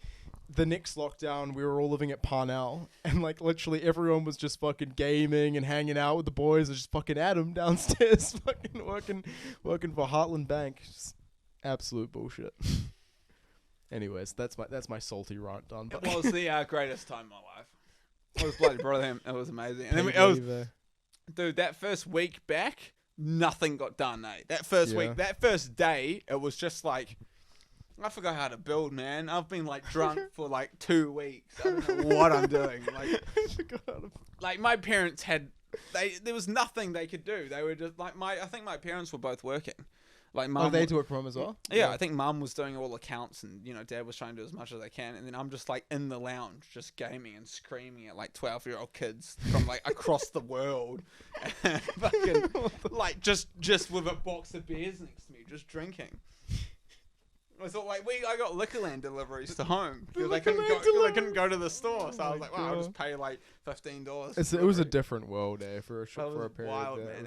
the next lockdown, we were all living at Parnell, and like literally everyone was just fucking gaming and hanging out with the boys. There's just fucking Adam downstairs, fucking working for Heartland Bank. Just absolute bullshit. Anyways, that's my salty rant done. But It was the greatest time of my life. It was bloody brilliant. It was amazing. And then dude, that first week back, nothing got done, eh? That first week, that first day, it was just like, I forgot how to build, man. I've been like drunk for like 2 weeks. I don't know what I'm doing. Like my parents there was nothing they could do. They were just like I think my parents were both working. Like mum. Oh, they do work from home as well? Yeah, I think mum was doing all accounts, and dad was trying to do as much as they can, and then I'm just like in the lounge, just gaming and screaming at like 12-year-old kids from like across the world, fucking like just with a box of beers next to me, just drinking. I thought like I got Liquorland deliveries to home because they couldn't go to the store, so I was like, wow, I'll just pay like $15. It was a different world, for a period. Wild, there. man.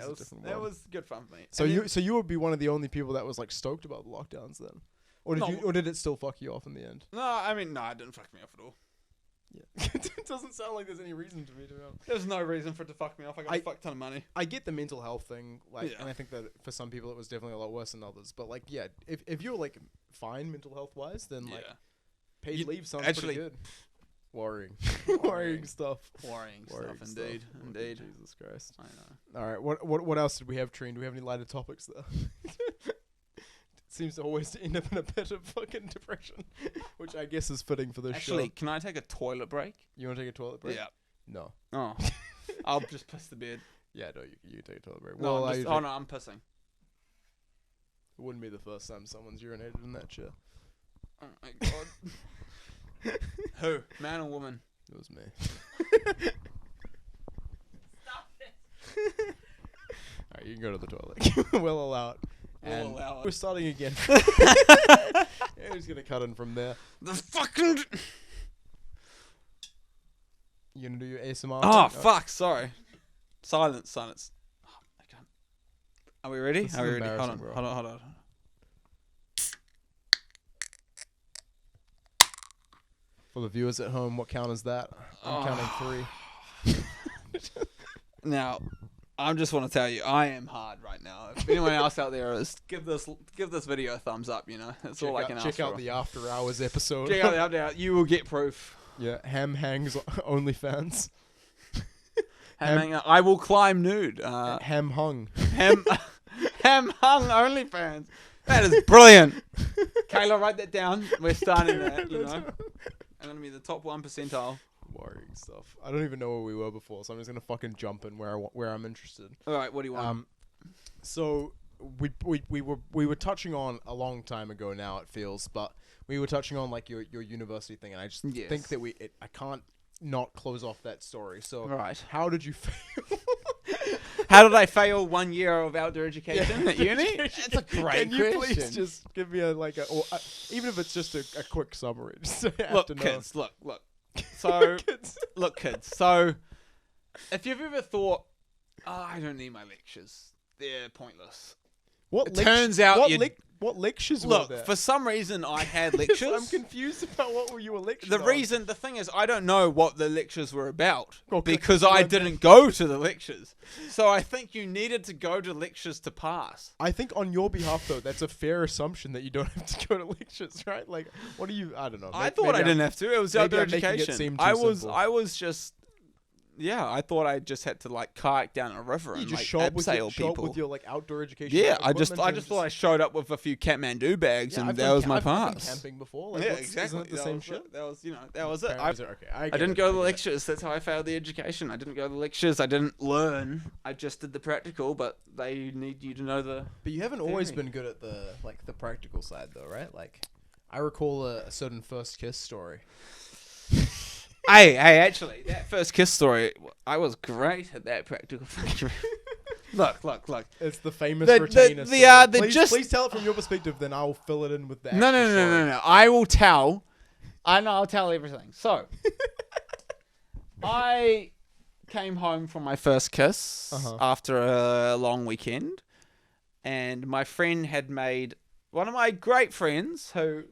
It was good fun for me. So you would be one of the only people that was like stoked about the lockdowns then, or did it still fuck you off in the end? No, I mean it didn't fuck me off at all. Yeah, it doesn't sound like there's any reason to me to know. There's no reason for it to fuck me off. I got a fuck ton of money. I get the mental health thing, and I think that for some people it was definitely a lot worse than others. But like, yeah, if you're like fine mental health wise, then like paid leave sounds pretty good. Worrying stuff. Worrying stuff, indeed. Indeed. Jesus Christ. I know. All right, what else did we have, Treen? Do we have any lighter topics there? Seems to always end up in a bit of fucking depression, which I guess is fitting for this show. Actually, can I take a toilet break? You want to take a toilet break? Yeah. No. Oh. I'll just piss the bed. Yeah, no, you take a toilet break. No, Well, I'm pissing. It wouldn't be the first time someone's urinated in that chair. Oh my god. Who? Man or woman? It was me. Stop it. Alright, you can go to the toilet. We'll allow it. And we're starting again. Yeah, who's gonna cut in from there? The fucking. You gonna do your ASMR? Oh fuck! Sorry. Silence. Oh, I can't. Are we ready? This is Are we ready? embarrassing, bro. Hold on. For the viewers at home, what count is that? I'm counting 3. Now, I just want to tell you, I am hard right now. If anyone else out there is, give this video a thumbs up. You know, that's all I can ask for. Check out the After Hours episode. Check out the After Hours. You will get proof. Yeah, HamHangs OnlyFans. I will climb nude. HamHung. HamHung OnlyFans. That is brilliant. Kayla, write that down. We're starting that. You know, I'm gonna be the top 1 percentile. Worrying stuff. I don't even know where we were before, so I'm just gonna fucking jump in where I'm interested. All right, what do you want? So we were touching on a long time ago now, it feels, but we were touching on like your university thing, and I just think that I can't not close off that story. So right, how did you fail? How did I fail 1 year of outdoor education at uni? That's a great question. Can you please just give me even if it's just a quick summary? Just so look, kids, look. So, look, kids. So, if you've ever thought, I don't need my lectures, they're pointless. Turns out what lectures look, were there? For some reason, I had lectures. I'm confused about what you were lecturing The thing is, I don't know what the lectures were about because I I didn't go to the lectures. So I think you needed to go to lectures to pass. I think on your behalf, though, that's a fair assumption that you don't have to go to lectures, right? Like, what do you? I don't know. I thought I didn't have to. It was outdoor education. I was just. Yeah, I thought I just had to like kayak down a river and like abseil people. With your like outdoor education. Yeah, I just thought I showed up with a few Kathmandu bags and that was my pass. I've been camping before. Like, yeah, exactly. Isn't it the same shit? That was it. I didn't go to the lectures. That's how I failed the education. I didn't go to the lectures. I didn't learn. I just did the practical. But they need you to know the. But you haven't always been good at the practical side, though, right? Like, I recall a certain first kiss story. Hey, actually, that first kiss story, I was great at that practical thing. Look. It's the famous retainer story. Please tell it from your perspective, then I'll fill it in with the No. I will tell. I'll tell everything. So, I came home from my first kiss after a long weekend, and my friend had made one of my great friends who...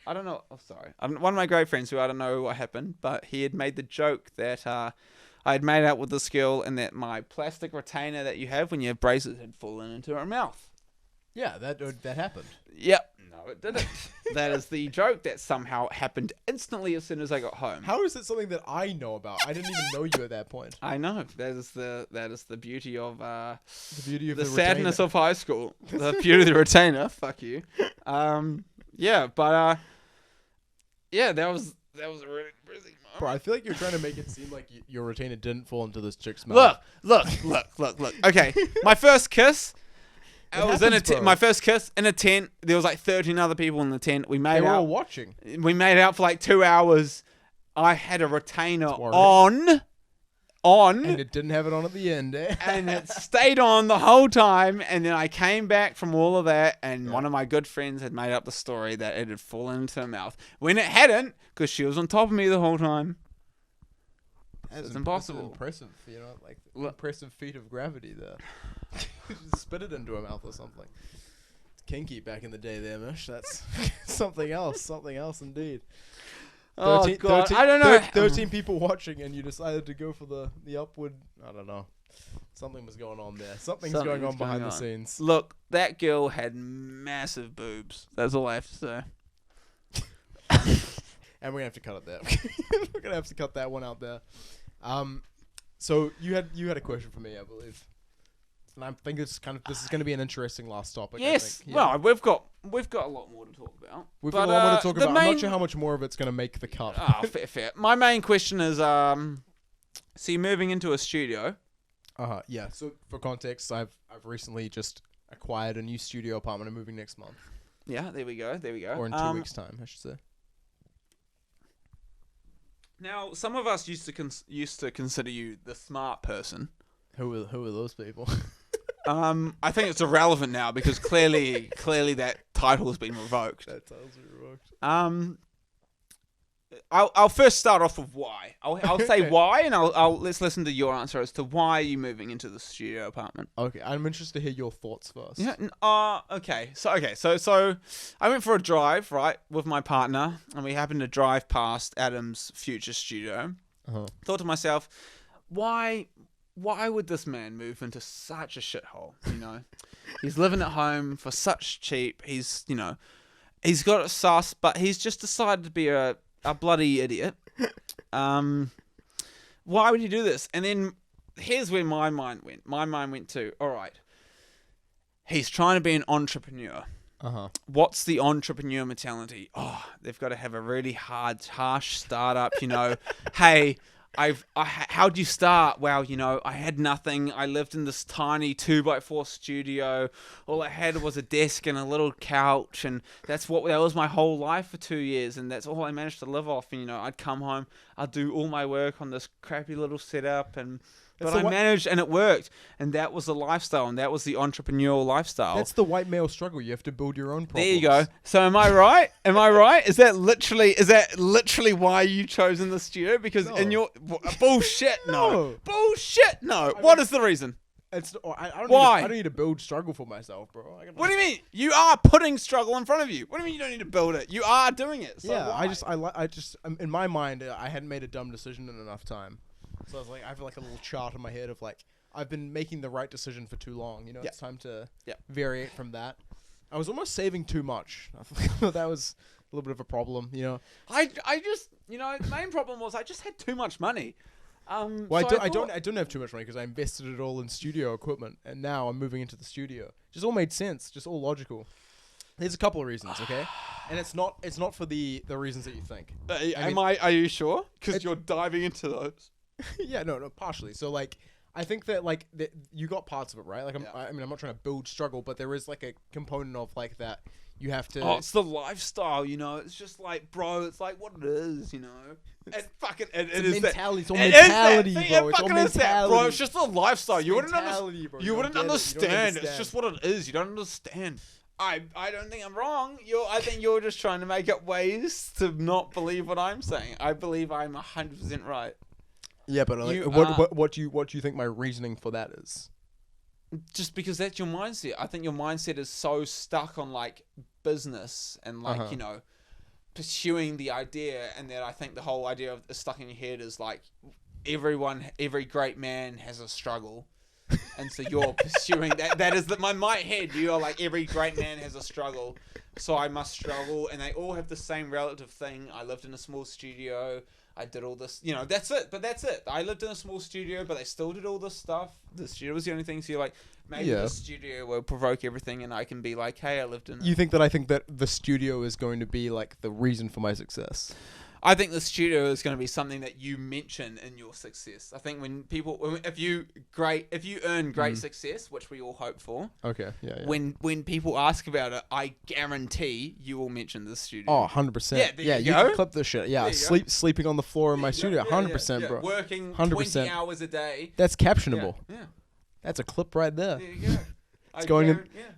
I don't know. Oh, sorry. One of my great friends who I don't know what happened, but he had made the joke that I had made out with this girl and that my plastic retainer that you have when you have braces had fallen into her mouth. Yeah, that happened. Yep. No, it didn't. That is the joke that somehow happened instantly as soon as I got home. How is it something that I know about? I didn't even know you at that point. I know. That is the beauty of the beauty of the sadness of high school. The beauty of the retainer. Fuck you. Yeah, but yeah, that was a really depressing moment. Bro, I feel like you're trying to make it seem like your retainer didn't fall into this chick's mouth. Look. Okay, my first kiss. I was in a tent. My first kiss in a tent. There was like 13 other people in the tent. We made out. They were all watching. We made out for like 2 hours. I had a retainer on. And it didn't have it on at the end, eh? And it stayed on the whole time. And then I came back from all of that, and one of my good friends had made up the story that it had fallen into her mouth. When it hadn't, because she was on top of me the whole time. It's impossible. That's impressive, you know, like impressive feat of gravity there. Just spit it into her mouth or something. It's kinky back in the day there, Mish. That's something else indeed. 13, God, I don't know. 13 people watching, and you decided to go for the upward. I don't know. Something was going on there. Something's going on behind the scenes. Look, that girl had massive boobs. That's all I have to say. And we're gonna have to cut it there. We're gonna have to cut that one out there. So you had a question for me, I believe. And I think this is going to be an interesting last topic. Yes. I think. Yeah. Well, we've got a lot more to talk about. We've got a lot more to talk about. I'm not sure how much more of it's going to make the cut. Fair. My main question is, so you're moving into a studio. Yeah. So for context, I've recently just acquired a new studio apartment. I'm moving next month. Yeah. There we go. Or in 2 weeks' time, I should say. Now, some of us used to consider you the smart person. Who are those people? I think it's irrelevant now because clearly that title has been revoked. That title's been revoked. I'll first start off with why. I'll say why, and let's listen to your answer as to why are you moving into the studio apartment. Okay, I'm interested to hear your thoughts first. Yeah. Okay. So I went for a drive, right, with my partner, and we happened to drive past Adam's future studio. Uh-huh. Thought to myself, why would this man move into such a shithole? You know, he's living at home for such cheap. He's he's got it sus, but he's just decided to be a bloody idiot. Why would he do this? And then here's where my mind went. My mind went to, all right, he's trying to be an entrepreneur. Uh-huh. What's the entrepreneur mentality? Oh, they've got to have a really harsh startup, Hey, how'd you start? Well, I had nothing. I lived in this tiny 2x4 studio. All I had was a desk and a little couch, and that was my whole life for 2 years, and that's all I managed to live off. And I'd come home, I'd do all my work on this crappy little setup, but I managed, and it worked. And that was the lifestyle, and that was the entrepreneurial lifestyle. That's the white male struggle. You have to build your own problems. There you go. So am I right? Am I right? Is that literally why you chosen the studio? Because in your bullshit, no. Bullshit, no. What is the reason? I don't Why? I don't need to build struggle for myself, bro. What do you mean? You are putting struggle in front of you. What do you mean you don't need to build it? You are doing it. So yeah, why? I just in my mind, I hadn't made a dumb decision in enough time. So I was like, I have like a little chart in my head of like, I've been making the right decision for too long. It's time to variate from that. I was almost saving too much. I thought that was a little bit of a problem, I just, the main problem was I just had too much money. Well, I don't have too much money because I invested it all in studio equipment, and now I'm moving into the studio. Just all made sense, just all logical. There's a couple of reasons, okay, and it's not for the reasons that you think. Are you sure? Because you're diving into those. Yeah, no, partially. So like, I think that like you got parts of it right. Like, I'm not trying to build struggle, but there is like a component of like that you have to. Oh, it's the lifestyle, It's just like, bro, it's like what it is, It fucking it is mentality. It's all mentality, bro. It's all mentality, bro. It's just the lifestyle. You wouldn't understand. It's just what it is. You don't understand. I don't think I'm wrong. I think you're just trying to make up ways to not believe what I'm saying. I believe I'm 100% right. Yeah, but like, what do you think my reasoning for that is? Just because that's your mindset. I think your mindset is so stuck on like business and like pursuing the idea, and that I think the whole idea of stuck in your head is like every great man has a struggle, and so you're pursuing that. That is my head. You are like every great man has a struggle, so I must struggle, and they all have the same relative thing. I lived in a small studio. I did all this, that's it. But that's it. I lived in a small studio, but I still did all this stuff. The studio was the only thing. So you're like, maybe the studio will provoke everything, and I can be like, hey, I lived in. You think that I think that the studio is going to be like the reason for my success? I think the studio is going to be something that you mention in your success. I think if you earn great success, which we all hope for. Okay, yeah. When people ask about it, I guarantee you will mention the studio. Oh, 100%. Yeah, there you go. Can clip this shit. Yeah, sleeping on the floor in my studio, 100%, bro. Working 100%. 20 hours a day. That's captionable. Yeah. That's a clip right there. There you go.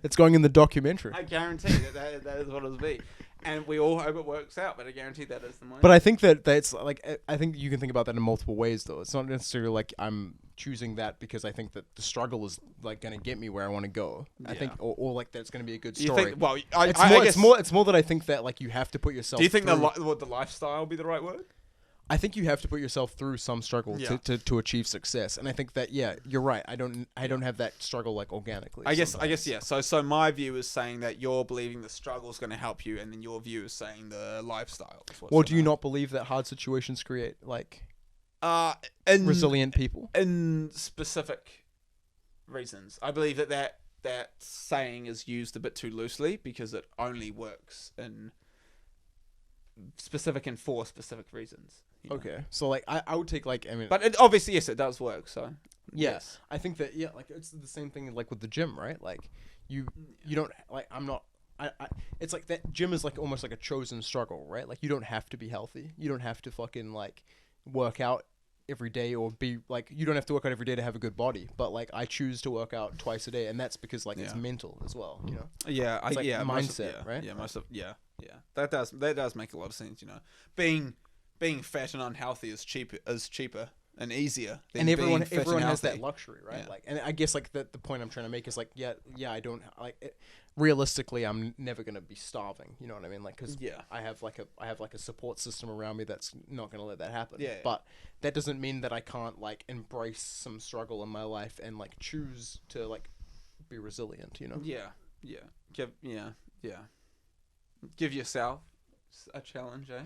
It's going in the documentary. I guarantee that is what it'll be. And we all hope it works out, but I guarantee that is the moment. But I think that's like, I think you can think about that in multiple ways, though. It's not necessarily like I'm choosing that because I think that the struggle is like going to get me where I want to go. I think, or like that's going to be a good story. It's more that I think that like you have to put yourself. Do you think the lifestyle be the right word? I think you have to put yourself through some struggle to achieve success, and I think that you're right. I don't have that struggle like organically. I guess yeah. So my view is saying that you're believing the struggle is going to help you, and then your view is saying the lifestyle. Well, do you not believe that hard situations create like resilient people? In specific reasons, I believe that saying is used a bit too loosely because it only works in specific and for specific reasons. Okay, so like I would take like but obviously yes, it does work. So yes, I think that like it's the same thing like with the gym, right? Like you don't like it's like that gym is like almost like a chosen struggle, right? Like you don't have to be healthy, you don't have to fucking like work out every day or be like you don't have to work out every day to have a good body, but like I choose to work out twice a day, and that's because like it's mental as well, Yeah, it's like mindset, right? Yeah, that does make a lot of sense. Being being fat and unhealthy is cheaper and easier. Than And being fit everyone and has that healthy. luxury, right? Yeah. Like, and I guess like the point I'm trying to make is like, yeah, I don't like it, realistically, I'm never gonna be starving. You know what I mean? Like, because Yeah. I have like a support system around me that's not gonna let that happen. Yeah. But that doesn't mean that I can't like embrace some struggle in my life and like choose to like be resilient. You know? Yeah. Give yourself a challenge, eh?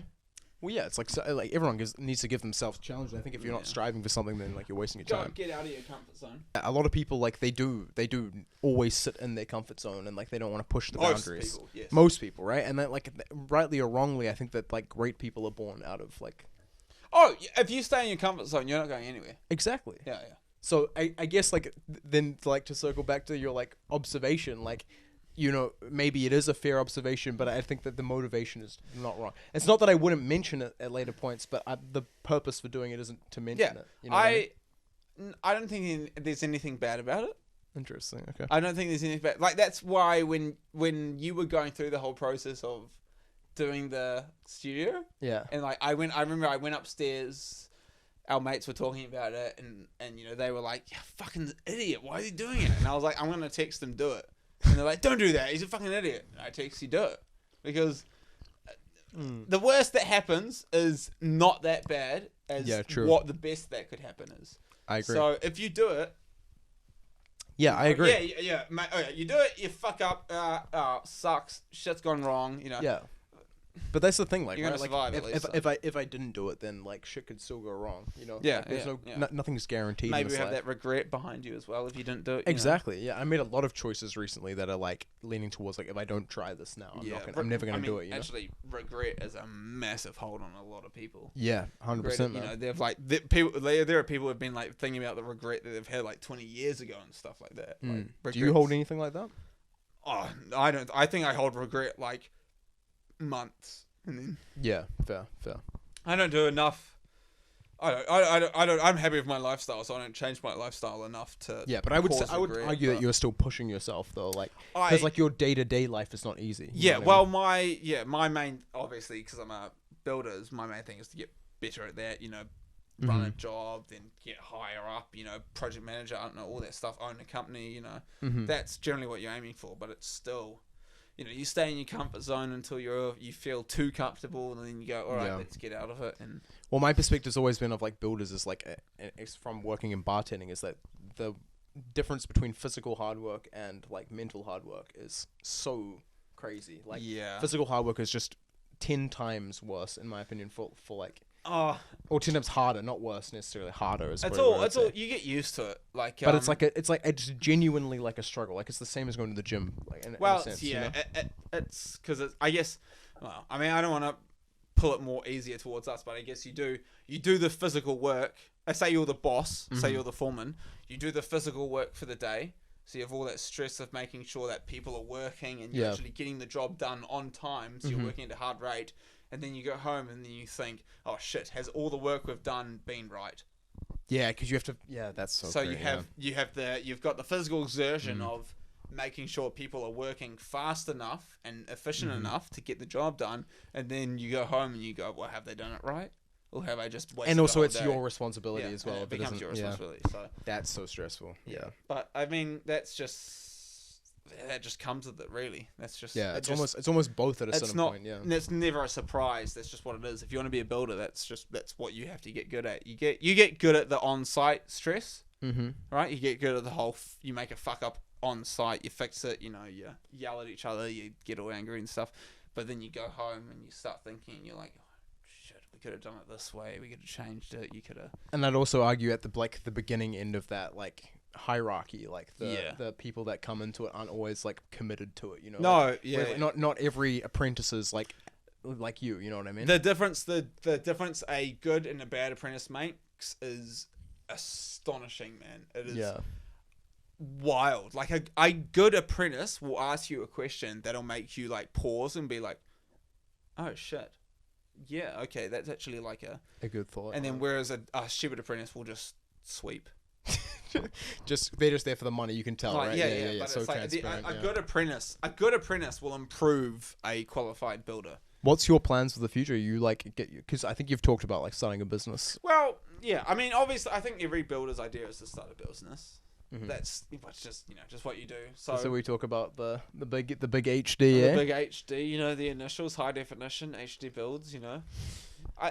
Well, yeah, it's like like everyone needs to give themselves a challenge. I think if you're not Yeah. striving for something, then like you're wasting your time. Get out of your comfort zone. A lot of people like they do always sit in their comfort zone and like they don't want to push the boundaries. People, yes. Most people, right? And that like rightly or wrongly, I think that like great people are born out of like Oh, if you stay in your comfort zone, you're not going anywhere. exactly. Yeah. So I guess like then like to circle back to your like observation, like you know maybe it is a fair observation, but I think that the motivation is not wrong. It's not that I wouldn't mention it at later points, but the purpose for doing it isn't to mention it. You know what I mean? I don't think there's anything bad about it. Interesting. Okay. I don't think there's anything bad. Like, that's why when you were going through the whole process of doing the studio, Yeah. and like I remember I went upstairs, our mates were talking about it, and you know, they were like, "Yeah, fucking idiot, why are you doing it?" And I was like, "I'm gonna text him, do it." And they're like, "Don't do that, he's a fucking idiot." And I text you, do it. Because the worst that happens is not that bad as true. what the best that could happen is. I agree. So if you do it, yeah, I agree. Yeah, mate. Oh, yeah, you do it, you fuck up. Sucks. Shit's gone wrong. You know. Yeah. But that's the thing, like, You're right? gonna Like, survive at least, if I didn't do it, then like shit could still go wrong, you know. Yeah, Like, there's yeah. nothing's guaranteed. Maybe in we this have life. that regret behind you as well if you didn't do it. Exactly. Yeah, I made a lot of choices recently that are like leaning towards like if I don't try this now, I'm never gonna do it. You know. Actually, regret is a massive hold on a lot of people. Yeah, 100%. You know, they've like there are people who've been like thinking about the regret that they've had like 20 years ago and stuff like that. Like, Do you hold anything like that? Oh, I don't. I think I hold regret like months. And then Yeah, fair. I don't do enough. I don't. I'm happy with my lifestyle, so I don't change my lifestyle enough to. Yeah, but I would regret, argue that you're still pushing yourself though, like I- because like your day-to-day life is not easy. you Yeah, know what I well, mean? my main, obviously, because I'm a builder, my main thing is to get better at that. You know, run a job, then get higher up. You know, project manager. I don't know, all that stuff. Own a company. You know, that's generally what you're aiming for. But it's still, you know, you stay in your comfort zone until you feel too comfortable, and then you go, all right, Yeah. let's get out of it. And Well, my perspective's always been of like builders is like it's from working in bartending is that the difference between physical hard work and like mental hard work is so crazy. Like yeah, physical hard work is just 10 times worse in my opinion for like oh, or 10 times harder, not worse necessarily, harder is it's what all. I'd It's say. all. You get used to it. Like, But it's genuinely like a struggle. Like it's the same as going to the gym. Like in well, a sense, yeah, you know? it's because I guess. Well, I mean, I don't want to pull it more easier towards us, but I guess you do the physical work. I say you're the boss, say you're the foreman. You do the physical work for the day, so you have all that stress of making sure that people are working and you're actually getting the job done on time. So you're working at a hard rate, and then you go home and then you think, oh shit, has all the work we've done been right? Yeah, because you have to. Yeah, that's so. So great, you've got the physical exertion of making sure people are working fast enough and efficient enough to get the job done, and then you go home and you go, well, have they done it right, or have I just wasted and also the whole it's day? your responsibility Yeah, as well. and it if becomes doesn't- your yeah. responsibility. So That's so stressful. Yeah. but I mean, that just comes with it, really. That's just Yeah, it it's just- almost both at a it's certain not. point. Yeah. It's never a surprise. That's just what it is. If you want to be a builder, that's what you have to get good at. You get good at the on-site stress, right? You get good at the whole. You make a fuck up on site, you fix it. You know, you yell at each other, you get all angry and stuff. But then you go home and you start thinking, and you're like, oh, shit, we could have done it this way. We could have changed it. You could have. And I'd also argue at the beginning end of that like hierarchy, like the people that come into it aren't always like committed to it. You know. No, Like, yeah. whereas, like, not every apprentice is like you. You know what I mean? The difference a good and a bad apprentice makes is astonishing, man. It is wild. Like a good apprentice will ask you a question that'll make you like pause and be like, oh shit, yeah, okay, that's actually like a good thought. and then whereas a stupid apprentice will just sweep. they're just there for the money. You can tell, Like, right? yeah. But So it's like transparent. a good apprentice will improve a qualified builder. What's your plans for the future? You like because I think you've talked about like starting a business. Well, yeah. I mean, obviously, I think every builder's idea is to start a business. Mhm. That's just just what you do. So, So we talk about the big HD, the yeah. big HD, the initials, high definition HD builds. I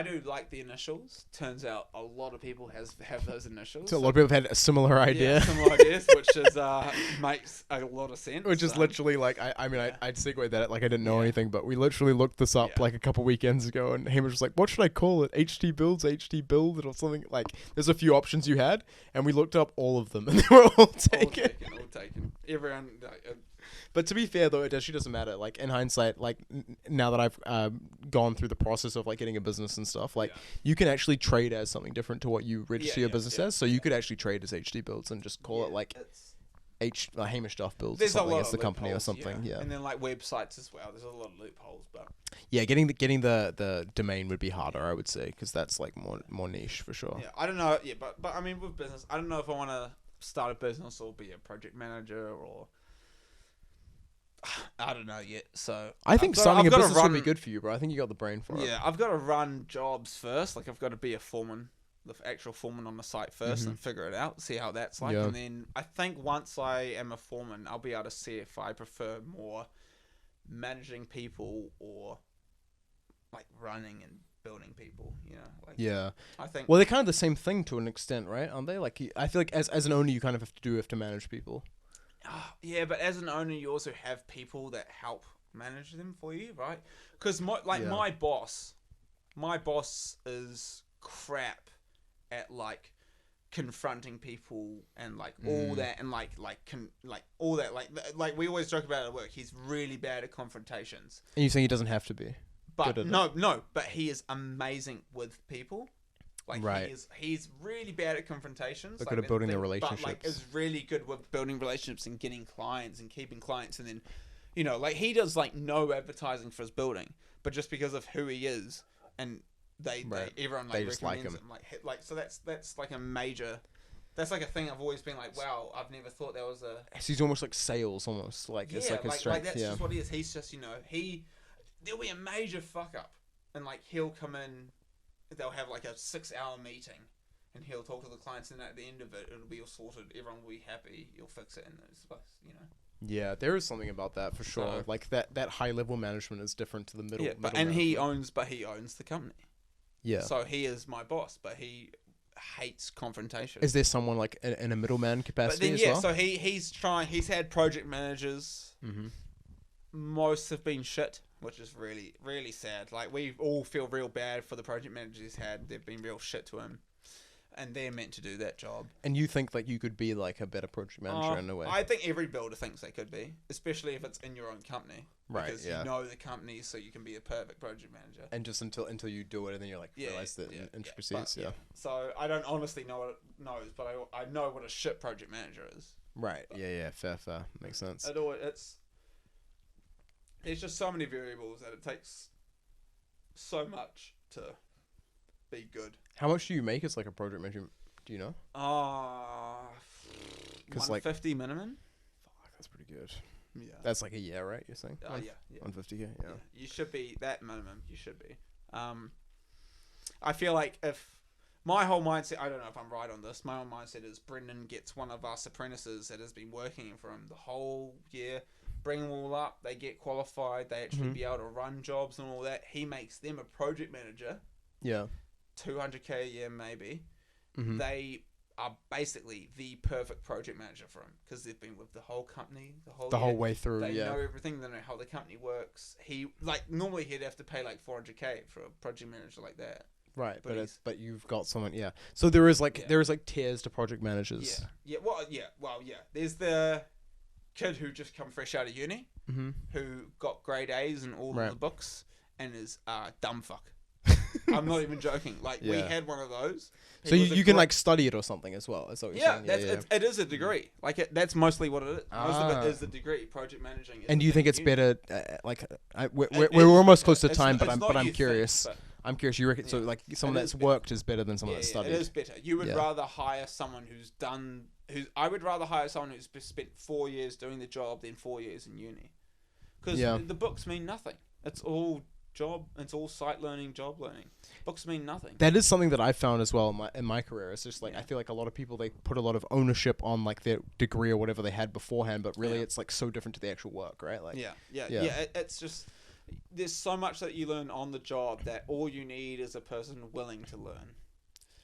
do like the initials. Turns out a lot of people have those initials. So a lot of people have had a similar idea. Yeah, similar ideas, which is makes a lot of sense. Which is literally like I'd segue that like I didn't know Yeah. anything, but we literally looked this up Yeah. like a couple weekends ago, and Hamish was like, "What should I call it? HD builds, HD build, or something?" Like, there's a few options you had, and we looked up all of them, and they were all taken. all taken. Everyone. But to be fair, though, it actually doesn't matter. Like in hindsight, like now that I've gone through the process of like getting a business and stuff, like you can actually trade as something different to what you register your business as. So you could actually trade as HD builds and just call it like Hamish Duff builds or There's a something lot as of the company or loopholes, something. Yeah. And then like websites as well. There's a lot of loopholes, but Yeah, getting the domain would be harder, I would say, because that's like more niche for sure. yeah, I don't know. Yeah, but I mean, with business, I don't know if I want to start a business or be a project manager or I don't know yet. So I think starting a business would be good for you, bro. I think you got the brain for it. Yeah, I've got to run jobs first. Like I've got to be a foreman, the actual foreman on the site 1st and figure it out, see how that's like, Yeah. and then I think once I am a foreman, I'll be able to see if I prefer more managing people or like running and building people. Like Yeah. I think. Well, they're kind of the same thing to an extent, right? Aren't they? Like, I feel like as an owner, you kind of have to manage people. Yeah, but as an owner, you also have people that help manage them for you, right? Because my boss is crap at like confronting people and like all that and all that like we always joke about it at work. He's really bad at confrontations. And you saying he doesn't have to be? But Good at no, but he is amazing with people. Like Right. he's really bad at confrontations. But good at building the relationships. But like is really good with building relationships and getting clients and keeping clients, and then like he does like no advertising for his building, but just because of who he is, and everyone like They just like recommends him. Like so that's like a major. That's like a thing I've always been like, wow, I've never thought there was a. So he's almost like sales, almost like it's like a strength. That's Yeah. just what he is. He's just there'll be a major fuck up, and like he'll come in. They'll have like a 6-hour meeting, and he'll talk to the clients, and at the end of it, it'll be all sorted. Everyone will be happy. You'll fix it, and it's Yeah, there is something about that for sure. So- Like that high level management is different to the middle. Yeah, middle and he management. owns the company. Yeah. So he is my boss, but he hates confrontation. Is there someone like in a middleman but capacity then as yeah, well? so he's had project managers. Mm-hmm. Most have been shit, which is really, really sad. Like, we all feel real bad for the project managers he's had. They've been real shit to him. And they're meant to do that job. And you think like you could be like a better project manager in a way? I think every builder thinks they could be, especially if it's in your own company. Right, Because yeah. you know the company, so you can be a perfect project manager. And just until you do it, and then you're like realize the intricacies. But, Yeah. So I don't honestly know what it knows, but I know what a shit project manager is. Right. Yeah. Fair. Makes sense. There's just so many variables that it takes so much to be good. How much do you make as like a project manager? Do you know? 'Cause, like- 150 minimum. Fuck, that's pretty good. Yeah. That's like a year, right? You're saying? Yeah. 150k. Yeah. You should be that minimum. You should be. I feel like if my whole mindset, I don't know if I'm right on this. My own mindset is Brendan gets one of us apprentices that has been working for him the whole year, bring them all up. They get qualified. They actually be able to run jobs and all that. He makes them a project manager. Yeah. 200k a year maybe. Mm-hmm. They are basically the perfect project manager for him because they've been with the whole company the whole The year. whole way through. They Yeah. know everything. They know how the company works. He normally he'd have to pay like 400k for a project manager like that. Right, but but you've got someone, yeah. So there is like Yeah. tiers to project managers. Yeah. Well, yeah. There's the kid who just come fresh out of uni, Mm-hmm. who got grade A's in all Right. of the books and is dumb fuck. I'm not even joking. Like we Yeah. had one of those. So He was you a can gr- like study it or something as well. Is that what you're yeah, saying? it is a degree. Like that's mostly what it is. Most of Ah. it is the degree. Project managing. Is And the do you thing think it's you- better? We're It- we're almost close to it's time, not- but it's not I'm you curious. think, I'm curious. You reckon so? Yeah. Like someone It that's is better. worked is better than someone that's studied. It is better. You would Yeah. rather hire someone who's done. I would rather hire someone who's spent 4 years doing the job than 4 years in uni, because Yeah. the books mean nothing. It's all sight learning, job learning. Books mean nothing. That is something that I found as well in my career. It's just like I feel like a lot of people, they put a lot of ownership on like their degree or whatever they had beforehand, but really it's like so different to the actual work, right? Like It's just there's so much that you learn on the job that all you need is a person willing to learn.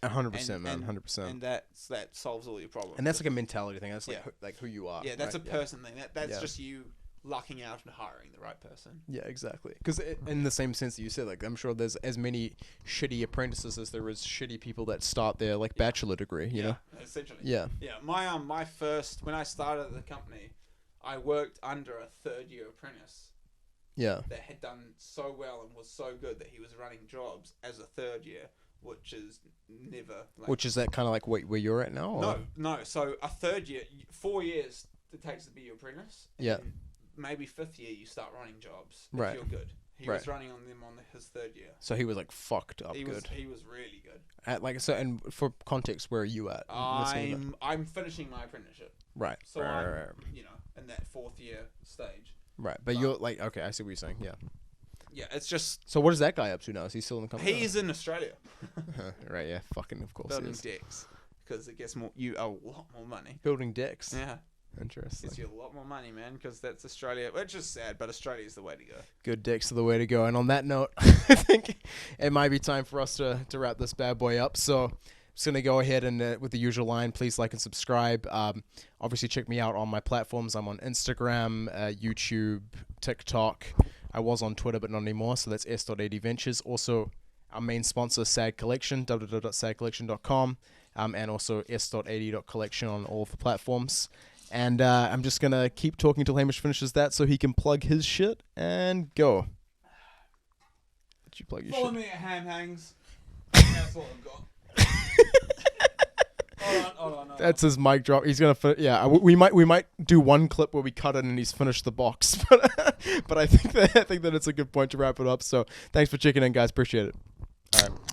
100%, man, 100%. And that solves all your problems. And that's like a mentality thing. That's like who you are. Yeah, that's right? a person thing. That's just you lucking out and hiring the right person. Yeah, exactly. Because in the same sense that you said, like I'm sure there's as many shitty apprentices as there is shitty people that start their like bachelor degree. You know, essentially. Yeah. Yeah. My first when I started at the company, I worked under a third-year apprentice. Yeah. That had done so well and was so good that he was running jobs as a third year, which is never. Which is that kind of like where you're at now? Or? No. So a third year, 4 years it takes to be your apprentice. Yeah. Maybe fifth year you start running jobs. Right. If you're good. He was running on them on his third year. So he was like fucked up He good. He was really good. Like so, and for context, where are you at? I'm finishing my apprenticeship. Right. So I'm in that fourth year stage. Right, but you're like okay, I see what you're saying. Yeah. Yeah, it's just. So what is that guy up to now? Is he still in the company? He's in Australia. Right. Yeah. Fucking of course. Building decks because it gets a lot more money. Building decks. Yeah. Interesting. Gets you a lot more money, man, because that's Australia. Which is sad, but Australia is the way to go. Good decks are the way to go. And on that note, I think it might be time for us to wrap this bad boy up. So I'm just going to go ahead and with the usual line, please like and subscribe. Obviously, check me out on my platforms. I'm on Instagram, YouTube, TikTok. I was on Twitter, but not anymore. So that's S.AD Ventures. Also, our main sponsor, S.AD Collection, www.sadcollection.com, and also S.AD.collection on all of the platforms. And I'm just going to keep talking till Hamish finishes that so he can plug his shit and go. Did you plug your Follow shit? me at HamHangs. That's all I've got. Hold on. That's his mic drop. He's gonna. We might do one clip where we cut it and he's finished the box. But I think that it's a good point to wrap it up. So thanks for checking in, guys. Appreciate it. All right.